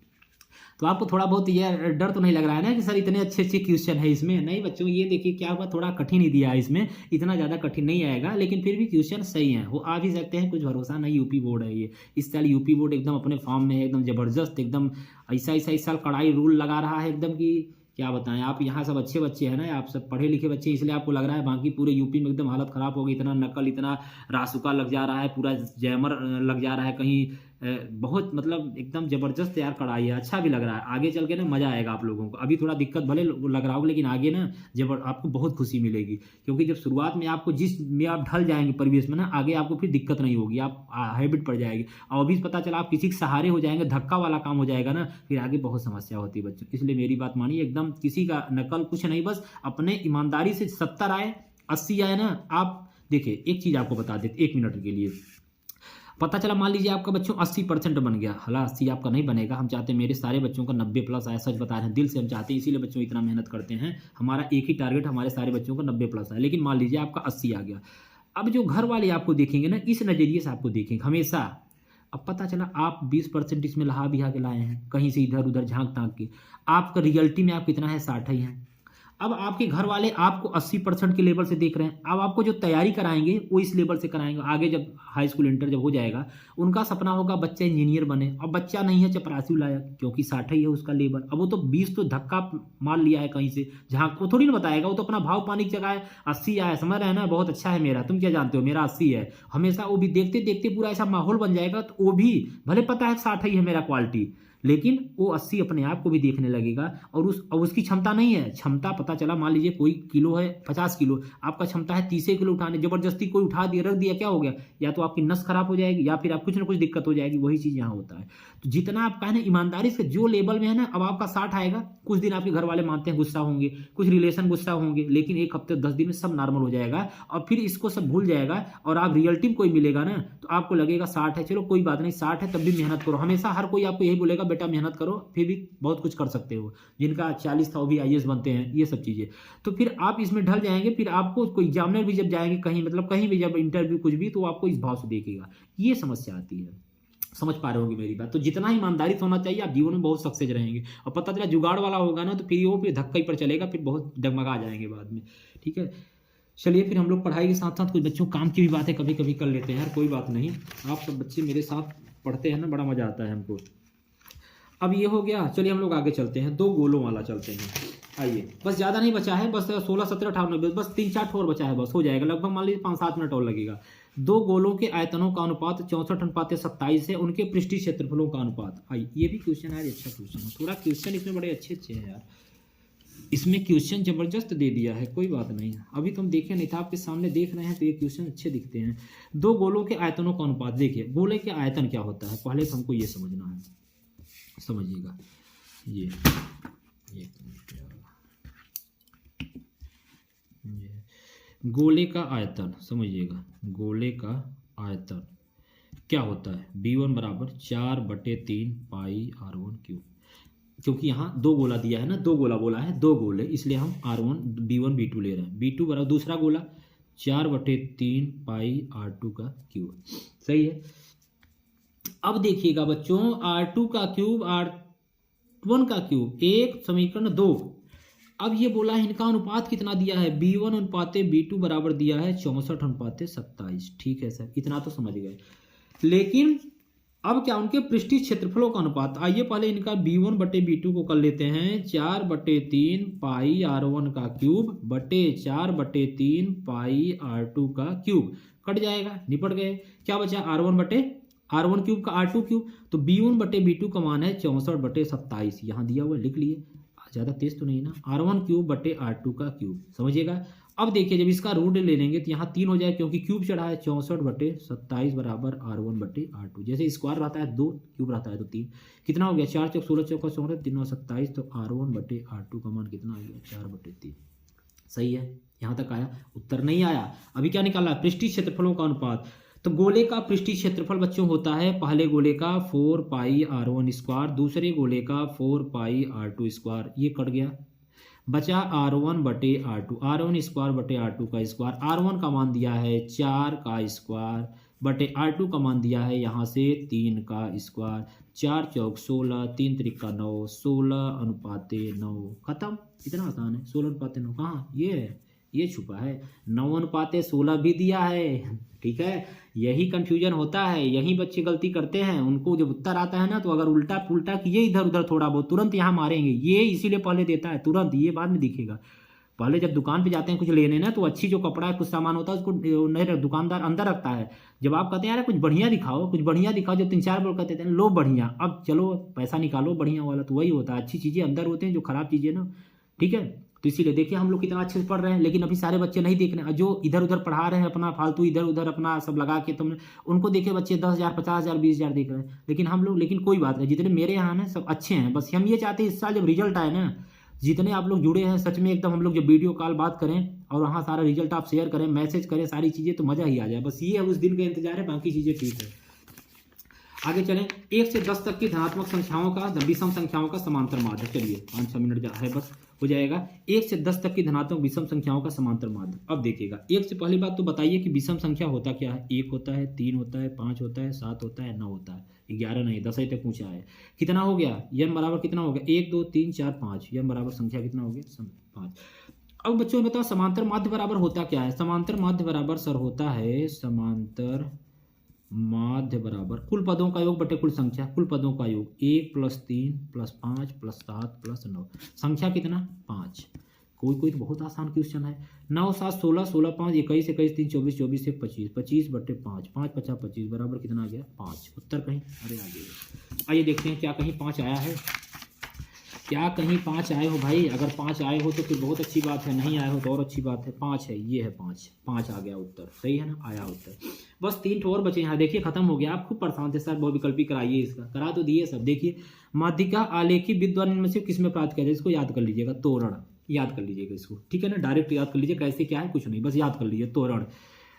तो आपको थोड़ा बहुत ये डर तो नहीं लग रहा है ना कि सर इतने अच्छे अच्छे क्वेश्चन है इसमें? नहीं बच्चों, ये देखिए क्या हुआ, थोड़ा कठिन ही दिया है इसमें, इतना ज़्यादा कठिन नहीं आएगा, लेकिन फिर भी क्वेश्चन सही है, वो आ भी सकते हैं, कुछ भरोसा नहीं। यूपी बोर्ड है ये, इस साल यूपी बोर्ड एकदम अपने फॉर्म में है, एकदम जबरदस्त, एकदम ऐसा इस साल कड़ाई रूल लगा रहा है एकदम कि क्या बताएं। आप यहाँ सब अच्छे बच्चे हैं ना, आप सब पढ़े लिखे बच्चे, इसलिए आपको लग रहा है, बाकी पूरे यूपी में एकदम हालत खराब हो गई। इतना नकल, इतना रासुका लग जा रहा है, पूरा जैमर लग जा रहा है कहीं, बहुत मतलब एकदम जबरदस्त यार कढ़ाई है, अच्छा भी लग रहा है। आगे चल के ना मजा आएगा आप लोगों को। अभी थोड़ा दिक्कत भले लग रहा होगा, लेकिन आगे ना आपको बहुत खुशी मिलेगी, क्योंकि जब शुरुआत में आपको जिस में आप ढल जाएंगे परिवेश में ना, आगे आपको फिर दिक्कत नहीं होगी, आप हैबिट पड़ जाएगी। और अभी पता चला आप किसी के सहारे हो जाएंगे, धक्का वाला काम हो जाएगा ना, फिर आगे बहुत समस्या होती है बच्चों। इसलिए मेरी बात मानिए, एकदम किसी का नकल कुछ नहीं, बस अपने ईमानदारी से 70 आए 80 आए ना। आप देखिए एक चीज आपको बता देते 1 मिनट के लिए, पता चला मान लीजिए आपका बच्चों 80% बन गया, हाला 80 आपका नहीं बनेगा। हम चाहते हैं मेरे सारे बच्चों का 90+ आए, सच बता रहे हैं, दिल से हम चाहते हैं, इसीलिए बच्चों इतना मेहनत करते हैं। हमारा एक ही टारगेट, हमारे सारे बच्चों का 90+ आए, लेकिन मान लीजिए आपका 80 आ गया। अब जो घर वाले आपको देखेंगे ना, इस नज़रिए से आपको देखेंगे हमेशा। अब पता चला आप 20% इसमें लहा बिहा के लाए हैं, कहीं से इधर उधर झांक ताक के, आपका रियलिटी में आप कितना है, 60 ही है। अब आपके घर वाले आपको 80% के लेवल से देख रहे हैं, अब आपको जो तैयारी कराएंगे वो इस लेवल से कराएंगे। आगे जब हाई स्कूल इंटर जब हो जाएगा, उनका सपना होगा बच्चा इंजीनियर बने। अब बच्चा नहीं है चपरासी लायक, क्योंकि 60 ही है उसका लेवल। अब वो तो 20 तो धक्का मार लिया है कहीं से, जहाँ वो थोड़ी ना बताएगा, वो तो अपना भाव पानी की जगह है 80 आया, समझ रहे हैं ना, बहुत अच्छा है मेरा, तुम क्या जानते हो मेरा 80 है। हमेशा वो भी देखते देखते पूरा ऐसा माहौल बन जाएगा, तो वो भी भले पता है 60 ही है मेरा क्वालिटी, लेकिन वो 80 अपने आप को भी देखने लगेगा। और उसकी क्षमता नहीं है, क्षमता पता चला मान लीजिए कोई किलो है 50 किलो, आपका क्षमता है 30 किलो उठाने, जबरदस्ती कोई उठा दिया रख दिया, क्या हो गया, या तो आपकी नस खराब हो जाएगी या फिर आप कुछ ना कुछ दिक्कत हो जाएगी। वही चीज़ यहाँ होता है। तो जितना आपका है ना ईमानदारी से जो लेवल में है ना, अब आपका 60 आएगा, कुछ दिन आपके घर वाले मानते हैं गुस्सा होंगे, कुछ रिलेशन गुस्सा होंगे, लेकिन 1 हफ्ते 10 दिन में सब नॉर्मल हो जाएगा, और फिर इसको सब भूल जाएगा। और आप रियलिटी में कोई मिलेगा ना, तो आपको लगेगा 60 है, चलो कोई बात नहीं, 60 है तब भी मेहनत करो। हमेशा हर कोई आपको यही बोलेगा बेटा मेहनत करो, फिर भी बहुत कुछ कर सकते हो। जिनका 40 था वो भी IAS बनते हैं, ये सब चीज़ें। तो फिर आप इसमें ढल जाएंगे, फिर आपको कोई एग्जामिनर भी जब जाएंगे कहीं, मतलब कहीं भी जब इंटरव्यू कुछ भी, तो आपको इस भाव से देखेगा। ये समस्या आती है, समझ पा रहे होंगे मेरी बात। तो जितना ईमानदारी से होना चाहिए, आप जीवन में बहुत सक्सेस रहेंगे। और पता चला जुगाड़ वाला होगा ना, तो फिर वो फिर धक्का ही पर चलेगा, फिर बहुत डगमगा जाएंगे बाद में। ठीक है, चलिए फिर हम लोग पढ़ाई के साथ साथ कुछ बच्चों काम की भी बातें कभी कभी कर लेते हैं यार, कोई बात नहीं। आप सब बच्चे मेरे साथ पढ़ते हैं ना, बड़ा मजा आता है हमको। अब ये हो गया, चलिए हम लोग आगे चलते हैं, 2 गोलों वाला चलते हैं। आइए, बस ज़्यादा नहीं बचा है, बस 16, 17, 18, बस 3-4 ठोर बचा है, बस हो जाएगा लगभग, मान लीजिए 5-7 मिनट और लगेगा। 2 गोलों के आयतनों का अनुपात 64:27 है, उनके पृष्ठीय क्षेत्रफलों का अनुपात। आइए, ये भी क्वेश्चन है, अच्छा क्वेश्चन है, थोड़ा क्वेश्चन इसमें बड़े अच्छे अच्छे हैं यार, इसमें क्वेश्चन जबरदस्त दे दिया है, कोई बात नहीं। अभी तुम देखे नहीं था, आपके सामने देख रहे हैं तो ये क्वेश्चन अच्छे दिखते हैं। 2 गोलों के आयतनों का अनुपात, देखिए गोले के आयतन क्या होता है, पहले तो हमको ये समझना है, समझिएगा। ये गोले का आयतन समझिएगा, गोले का आयतन क्या होता है, B1 बराबर 4/3 पाई R1 क्यूब। क्योंकि यहाँ दो गोला दिया है ना, दो गोला बोला है, दो गोले, इसलिए हम R1 B1 B2 ले रहे हैं। B2 बराबर दूसरा गोला 4/3 पाई R2 का क्यूब। सही है। अब देखिएगा बच्चों, R2 का क्यूब R1 का क्यूब, एक समीकरण 2। अब ये बोला है इनका अनुपात कितना दिया है, B1 अनुपात B2 बराबर दिया है 64 अनुपात 27। ठीक है सर, इतना तो समझ गए। लेकिन अब क्या, उनके पृष्ठीय क्षेत्रफलों का अनुपात। आइए पहले इनका B1 बटे B2 को कर लेते हैं। 4/3 पाई R1 का क्यूब बटे 4/3 पाई R2 का क्यूब, कट जाएगा, निपट गए। क्या बचा, R1 बटे R1 क्यूब का R2 क्यूब। तो B1 बटे B2 का मान है 64/27, यहाँ दिया हुआ, लिख लिए, ज़्यादा तेज तो नहीं ना। R1 क्यूब बटे R2 का क्यूब, समझिएगा। अब देखिए जब इसका रूट ले लेंगे तो यहाँ 3 हो जाए, क्योंकि क्यूब चढ़ा है। 64/27 बराबर R1 बटे R2। जैसे स्क्वायर रहता है 2, क्यूब रहता है तो 3। कितना हो गया, 4 चौक 16, चौका 64, 3 27। तो R1 बटे R2 का मान कितना आ गया, 4/3। सही है, यहाँ तक आया। उत्तर नहीं आया। अभी क्या निकाला, पृष्ठीय क्षेत्रफलों का अनुपात। तो गोले का पृष्ठीय क्षेत्रफल बच्चों होता है, पहले गोले का 4 पाई R1 स्क्वायर, दूसरे गोले का 4 पाई R2 स्क्वायर, ये कट गया, बचा R1 बटे R2, R1 स्क्वायर बटे R2 का स्क्वायर। R1 का मान दिया है 4 का स्क्वायर बटे R2 का मान दिया है यहाँ से 3 का स्क्वायर। 4 चौक 16, 3 त्रिका 9, 16 अनुपात 9। खत्म, इतना आसान है। 16 अनुपात 9 कहाँ, ये है, ये छुपा है। 9 अनुपात 16 भी दिया है। ठीक है, यही कंफ्यूजन होता है, यही बच्चे गलती करते हैं। उनको जब उत्तर आता है ना, तो अगर उल्टा पुल्टा किए इधर उधर थोड़ा बहुत, तुरंत यहाँ मारेंगे। ये इसीलिए पहले देता है तुरंत, ये बाद में दिखेगा। पहले जब दुकान पे जाते हैं कुछ लेने ना, तो अच्छी जो कपड़ा है, कुछ सामान होता है, उसको नहीं, दुकानदार अंदर रखता है। जब आप कहते हैं यार कुछ बढ़िया दिखाओ, कुछ बढ़िया दिखाओ, जब 3-4 बोल कहते हैं लो बढ़िया, अब चलो पैसा निकालो बढ़िया वाला, तो वही होता है। अच्छी चीज़ें अंदर होते हैं, जो खराब चीज़ें ना। ठीक है, तो इसीलिए देखिए हम लोग कितना अच्छे से पढ़ रहे हैं, लेकिन अभी सारे बच्चे नहीं देख रहे हैं। जो इधर उधर पढ़ा रहे हैं अपना फालतू, इधर उधर अपना सब लगा के, तुम उनको देखे बच्चे 10,000 50,000 20,000 देख रहे हैं। लेकिन हम लोग, लेकिन कोई बात नहीं, जितने मेरे यहाँ ना सब अच्छे हैं। बस हम ये चाहते हैं इस साल जब रिजल्ट आए ना, जितने आप लोग जुड़े हैं सच में एकदम, हम लोग जब वीडियो कॉल बात करें और वहाँ सारा रिजल्ट आप शेयर करें, मैसेज करें, सारी चीज़ें, तो मज़ा ही आ जाए। बस ये है, उस दिन का इंतजार है, बाकी चीज़ें ठीक है। आगे चलें, 1 से 10 तक की धनात्मक संख्याओं का, विषम संख्याओं का समांतर माध्य। चलिए 5-6 मिनट है बस, हो जाएगा। 1 से 10 तक की धनात्मक विषम संख्याओं का समांतर माध्य। अब देखिएगा, 1 से पहली बात तो बताइए कि विषम संख्या होता क्या है। 1 होता है, 3 होता है, 5 होता है, 7 होता है, 9 होता है, 11 नहीं, 10 तक पूछा है। कितना हो गया, n बराबर कितना हो गया, 1 2 3 4 5, n बराबर संख्या कितना हो गया, 5। अब बच्चों बताओ समांतर माध्य बराबर होता क्या है। समांतर माध्य बराबर सर होता है, समांतर माध्य बराबर कुल पदों का योग बटे कुल संख्या, कुल पदों का योग। 1 + 3 + 5 + 7 + 9, संख्या कितना, 5। कोई तो बहुत आसान क्वेश्चन है। 9 7 16, 16 5 21, 21 3 24, 24 1 25, 25 बटे 5, 5 5 25 बराबर कितना आ गया, 5। उत्तर कहीं, अरे आ गया। आइए देखते हैं क्या कहीं 5 आया है, क्या कहीं 5 आए हो भाई। अगर 5 आए हो तो फिर बहुत अच्छी बात है, नहीं आए हो तो और अच्छी बात है। 5 है, ये है 5 आ गया उत्तर, सही है ना, आया उत्तर। बस 3 ठो और बचे यहाँ, देखिए खत्म हो गया। आप खूब परेशान थे सर बहुविकल्पी कराइए, इसका करा तो दिए सब। देखिए माध्यिका आलेखी विद्वान इनमें से किसमें प्राप्त किया जाए, इसको याद कर लीजिएगा, तोरण याद कर लीजिएगा इसको, ठीक है ना, डायरेक्ट याद कर लीजिए। कैसे क्या है कुछ नहीं, बस याद कर लीजिए तोरण।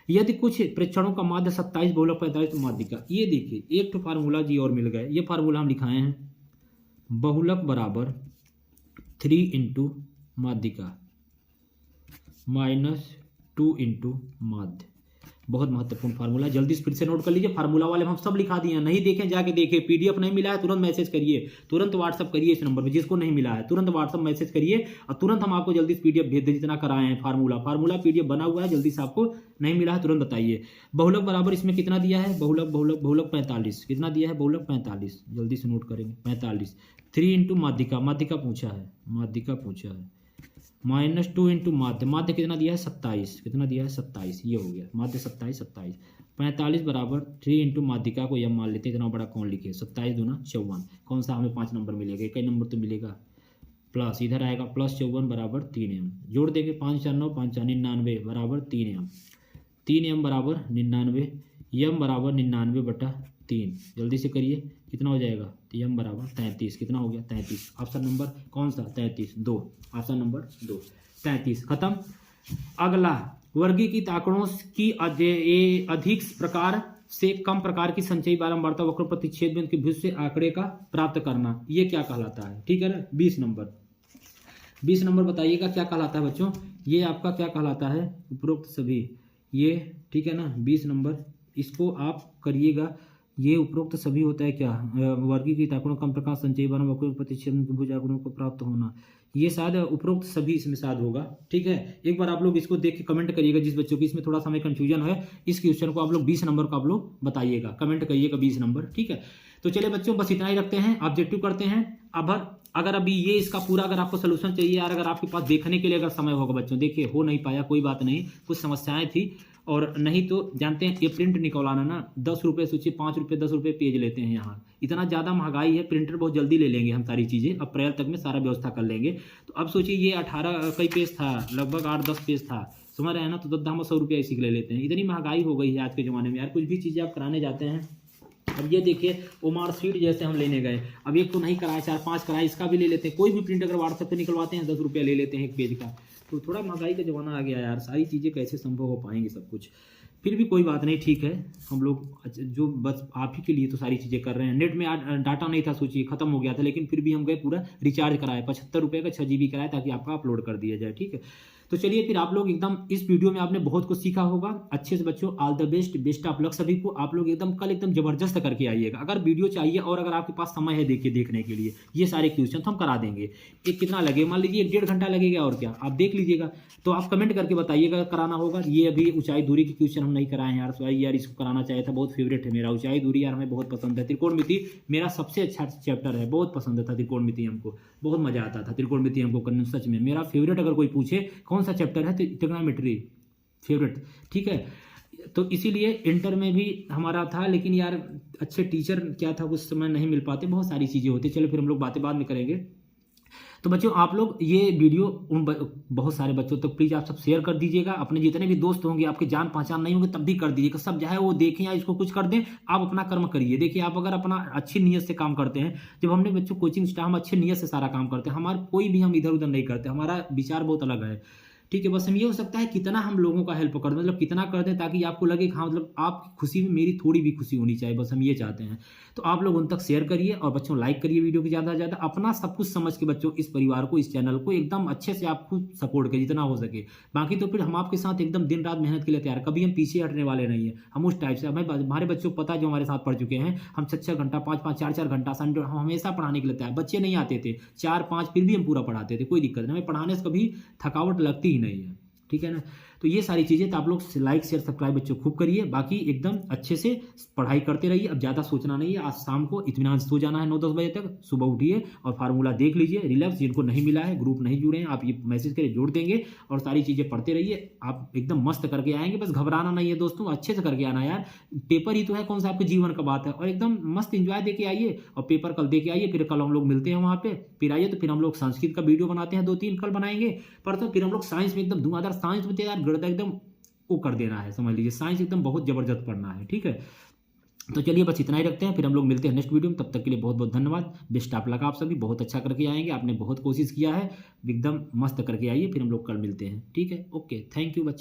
यदि कुछ प्रेक्षणों का माध्य 27 बहुलक 45 तो माध्यिका। ये देखिए एक तो फार्मूला जी और मिल गए, ये फार्मूला हम लिखाए हैं, बहुलक बराबर 3 × माध्यिका -2 × माध्य। बहुत महत्वपूर्ण फार्मूला, जल्दी से फिर से नोट कर लीजिए। फार्मूला वाले हम सब लिखा दिए हैं, नहीं देखें जाके देखिए। पीडीएफ नहीं मिला है तुरंत मैसेज करिए, तुरंत व्हाट्सअप करिए इस नंबर पे। जिसको नहीं मिला है तुरंत व्हाट्सअप मैसेज करिए और तुरंत हम आपको जल्दी से पीडीएफ भेज दें, जितना कराए हैं। फार्मूला पीडीएफ बना हुआ है, जल्दी से आपको नहीं मिला है तुरंत बताइए। बहुलक बराबर इसमें कितना दिया है, बहुलक 45, कितना दिया है, बहुलक 45, जल्दी से नोट करेंगे 45। 3 × माध्यिका पूछा है, -2 × माध्य कितना दिया है, 27, कितना दिया है, 27, ये हो गया माध्य 27 45 बराबर 3 × माध्यिका को यम मान लेते हैं, इतना बड़ा कौन लिखे, 27 दूना 54, कौन सा हमें 5 नंबर मिलेगा, एक ही नंबर तो मिलेगा, प्लस इधर आएगा +54 बराबर 3m, जोड़ देंगे 5 4 9 5 4 99 बराबर 3m, 3m बराबर 99, m बराबर 99/3, जल्दी से करिए कितना हो जाएगा, तो m बराबर 33, कितना हो गया 33। ऑप्शन नंबर कौन सा, 33 2, ऑप्शन नंबर 2 33। खत्म। अगला वर्गीकृत आंकड़ों की अधिक प्रकार से कम प्रकार की संचयी बारंबारता वक्र प्रतिच्छेद बिंदु के भुज से आंकड़े का प्राप्त करना, ये क्या कहलाता है? ठीक है ना। 20 नंबर बताइएगा क्या कहलाता है बच्चों? ये आपका क्या कहलाता है? उपरोक्त सभी, ये ठीक है ना। 20 नंबर इसको आप करिएगा। ये उपरोक्त सभी होता है क्या? वर्गीकृत आंकड़ों कम प्रकार संचयी बारंबार प्रतिच्छेद भुज आंकड़ों को प्राप्त होना, ये शायद उपरोक्त सभी इसमें शायद होगा। ठीक है, एक बार आप लोग इसको देख के कमेंट करिएगा। जिस बच्चों की इसमें थोड़ा सा हमें कंफ्यूजन है, इस क्वेश्चन को आप लोग 20 नंबर को आप लोग बताइएगा, कमेंट करिएगा 20 नंबर। ठीक है, तो चलिए बच्चों बस इतना ही रखते हैं, ऑब्जेक्टिव करते हैं। अब अगर अभी ये इसका पूरा अगर आपको सोल्यूशन चाहिए यार, अगर आपके पास देखने के लिए अगर समय होगा बच्चों, देखिए हो नहीं पाया कोई बात नहीं, कुछ समस्याएं थी, और नहीं तो जानते हैं ये प्रिंट निकलवाना ना 10 रुपये सोचिए, 5 रुपये 10 रुपये पेज लेते हैं यहाँ। इतना ज़्यादा महंगाई है, प्रिंटर बहुत जल्दी ले लेंगे हम सारी चीज़ें, अप्रैल तक में सारा व्यवस्था कर लेंगे। तो अब सोचिए ये 18 कई पेज था, लगभग 8-10 पेज था, समझ रहे हैं ना। तो 100 रुपया इसी के ले लेते हैं। इतनी महंगाई हो गई है आज के ज़माने में यार, कुछ भी चीज़ें आप कराने जाते हैं। अब ये देखिए ओमार सीट जैसे हम लेने गए, अब एक तो नहीं कराए, 4-5 कराए, इसका भी ले लेते हैं। कोई भी प्रिंट अगर व्हाट्सएप पे निकलवाते हैं 10 रुपया ले लेते हैं एक पेज का। तो थोड़ा महंगाई का ज़माना आ गया यार, सारी चीज़ें कैसे संभव हो पाएंगी सब कुछ। फिर भी कोई बात नहीं, ठीक है, हम लोग जो बस आप ही के लिए तो सारी चीज़ें कर रहे हैं। नेट में डाटा नहीं था सोचिए, खत्म हो गया था, लेकिन फिर भी हम गए पूरा रिचार्ज कराए, 75 रुपये का 6 GB कराए ताकि आपका अपलोड कर दिया जाए। ठीक है, तो चलिए फिर आप लोग एकदम इस वीडियो में आपने बहुत कुछ सीखा होगा अच्छे से बच्चों। All the best, best of luck सभी को। आप लोग एकदम कल एकदम जबरदस्त करके आइएगा। अगर वीडियो चाहिए और अगर आपके पास समय है देखिए देखने के लिए, ये सारे क्वेश्चन हम करा देंगे। एक कितना लगे, मान लीजिए 1-1.5 घंटा लगेगा और क्या, आप देख लीजिएगा। तो आप कमेंट करके बताइएगा कराना होगा। ये अभी ऊंचाई दूरी के क्वेश्चन हम नहीं कराए हैं यार, सॉरी यार, इसको कराना चाहिए था, बहुत फेवरेट है मेरा। ऊंचाई दूरी यार हमें बहुत पसंद है। त्रिकोणमिति मेरा सबसे अच्छा चैप्टर है, बहुत पसंद था त्रिकोणमिति, हमको बहुत मजा आता था त्रिकोणमिति हमको करने, सच में मेरा फेवरेट। अगर कोई पूछे कौन सा चैप्टर है, तो ट्रिग्नोमेट्री फेवरेट। ठीक है, तो इसीलिए इंटर में भी हमारा था, लेकिन यार अच्छे टीचर क्या था उस समय नहीं मिल पाते, बहुत सारी चीज़ें होती। चलो फिर हम लोग बातें बाद में करेंगे। तो बच्चों आप लोग ये वीडियो उन बहुत सारे बच्चों तक प्लीज़ आप सब शेयर कर दीजिएगा। अपने जितने भी दोस्त होंगे, आपके जान पहचान नहीं होंगे तब भी कर दीजिएगा, सब चाहे वो देखें या इसको कुछ कर दें, आप अपना कर्म करिए। देखिए आप अगर अपना अच्छी नीयत से काम करते हैं, जब हमने बच्चों कोचिंग स्टाफ हम अच्छी नीयत से सारा काम करते हैं, हमारा कोई भी हम इधर उधर नहीं करते, हमारा विचार बहुत अलग है। ठीक है, बस हम ये हो सकता है कितना हम लोगों का हेल्प कर दें, मतलब कितना कर दें ताकि आपको लगे कि हाँ मतलब आपकी खुशी में मेरी थोड़ी भी खुशी होनी चाहिए, बस हम ये चाहते हैं। तो आप लोग उन तक शेयर करिए और बच्चों लाइक करिए वीडियो को ज़्यादा से ज़्यादा। अपना सब कुछ समझ के बच्चों इस परिवार को, इस चैनल को एकदम अच्छे से आप खुद सपोर्ट करिए जितना हो सके। बाकी तो फिर हम आपके साथ एकदम दिन रात मेहनत के लिए तैयार, कभी हम पीछे हटने वाले नहीं है। हम उस टाइप से, हमारे बच्चों को पता है जो हमारे साथ पढ़ चुके हैं, हम 6-6 घंटा 5-5 4-4 घंटा संडे हम हमेशा पढ़ाने के लिए तैयार। बच्चे नहीं आते थे 4-5, फिर भी हम पूरा पढ़ाते थे, कोई दिक्कत नहीं, हमें पढ़ाने से कभी थकावट लगती ही नहीं है। ठीक है ना, तो ये सारी चीज़ें तो आप लोग लाइक शेयर सब्सक्राइब बच्चों खूब करिए। बाकी एकदम अच्छे से पढ़ाई करते रहिए। अब ज़्यादा सोचना नहीं है, आज शाम को इत्मीनान से सो जाना है 9-10 बजे तक। सुबह उठिए और फार्मूला देख लीजिए, रिलैक्स। जिनको नहीं मिला है, ग्रुप नहीं जुड़े हैं, आप ये मैसेज करिए, जोड़ देंगे और सारी चीज़ें पढ़ते रहिए। आप एकदम मस्त करके आएंगे, बस घबराना नहीं है दोस्तों, अच्छे से करके आना यार। पेपर ही तो है, कौन सा आपके जीवन का बात है, और एकदम मस्त इंजॉय दे के आइए और पेपर कल दे के आइए। फिर कल हम लोग मिलते हैं वहाँ पे, फिर आइए तो फिर हम लोग संस्कृत का वीडियो बनाते हैं 2-3 कल बनाएंगे। परसों फिर हम लोग साइंस में एकदम धुआंधार, साइंस में यार एकदम वो कर देना है, समझ लीजिए साइंस एकदम बहुत जबरदस्त पढ़ना है। ठीक है, तो चलिए बस इतना ही रखते हैं, फिर हम लोग मिलते हैं नेक्स्ट वीडियो में। तब तक के लिए बहुत बहुत धन्यवाद, बेस्ट ऑफ लक। आप सभी बहुत अच्छा करके आएंगे, आपने बहुत कोशिश किया है, एकदम मस्त करके आइए। फिर हम लोग कल मिलते हैं। ठीक है, ओके, थैंक यू बच्चे।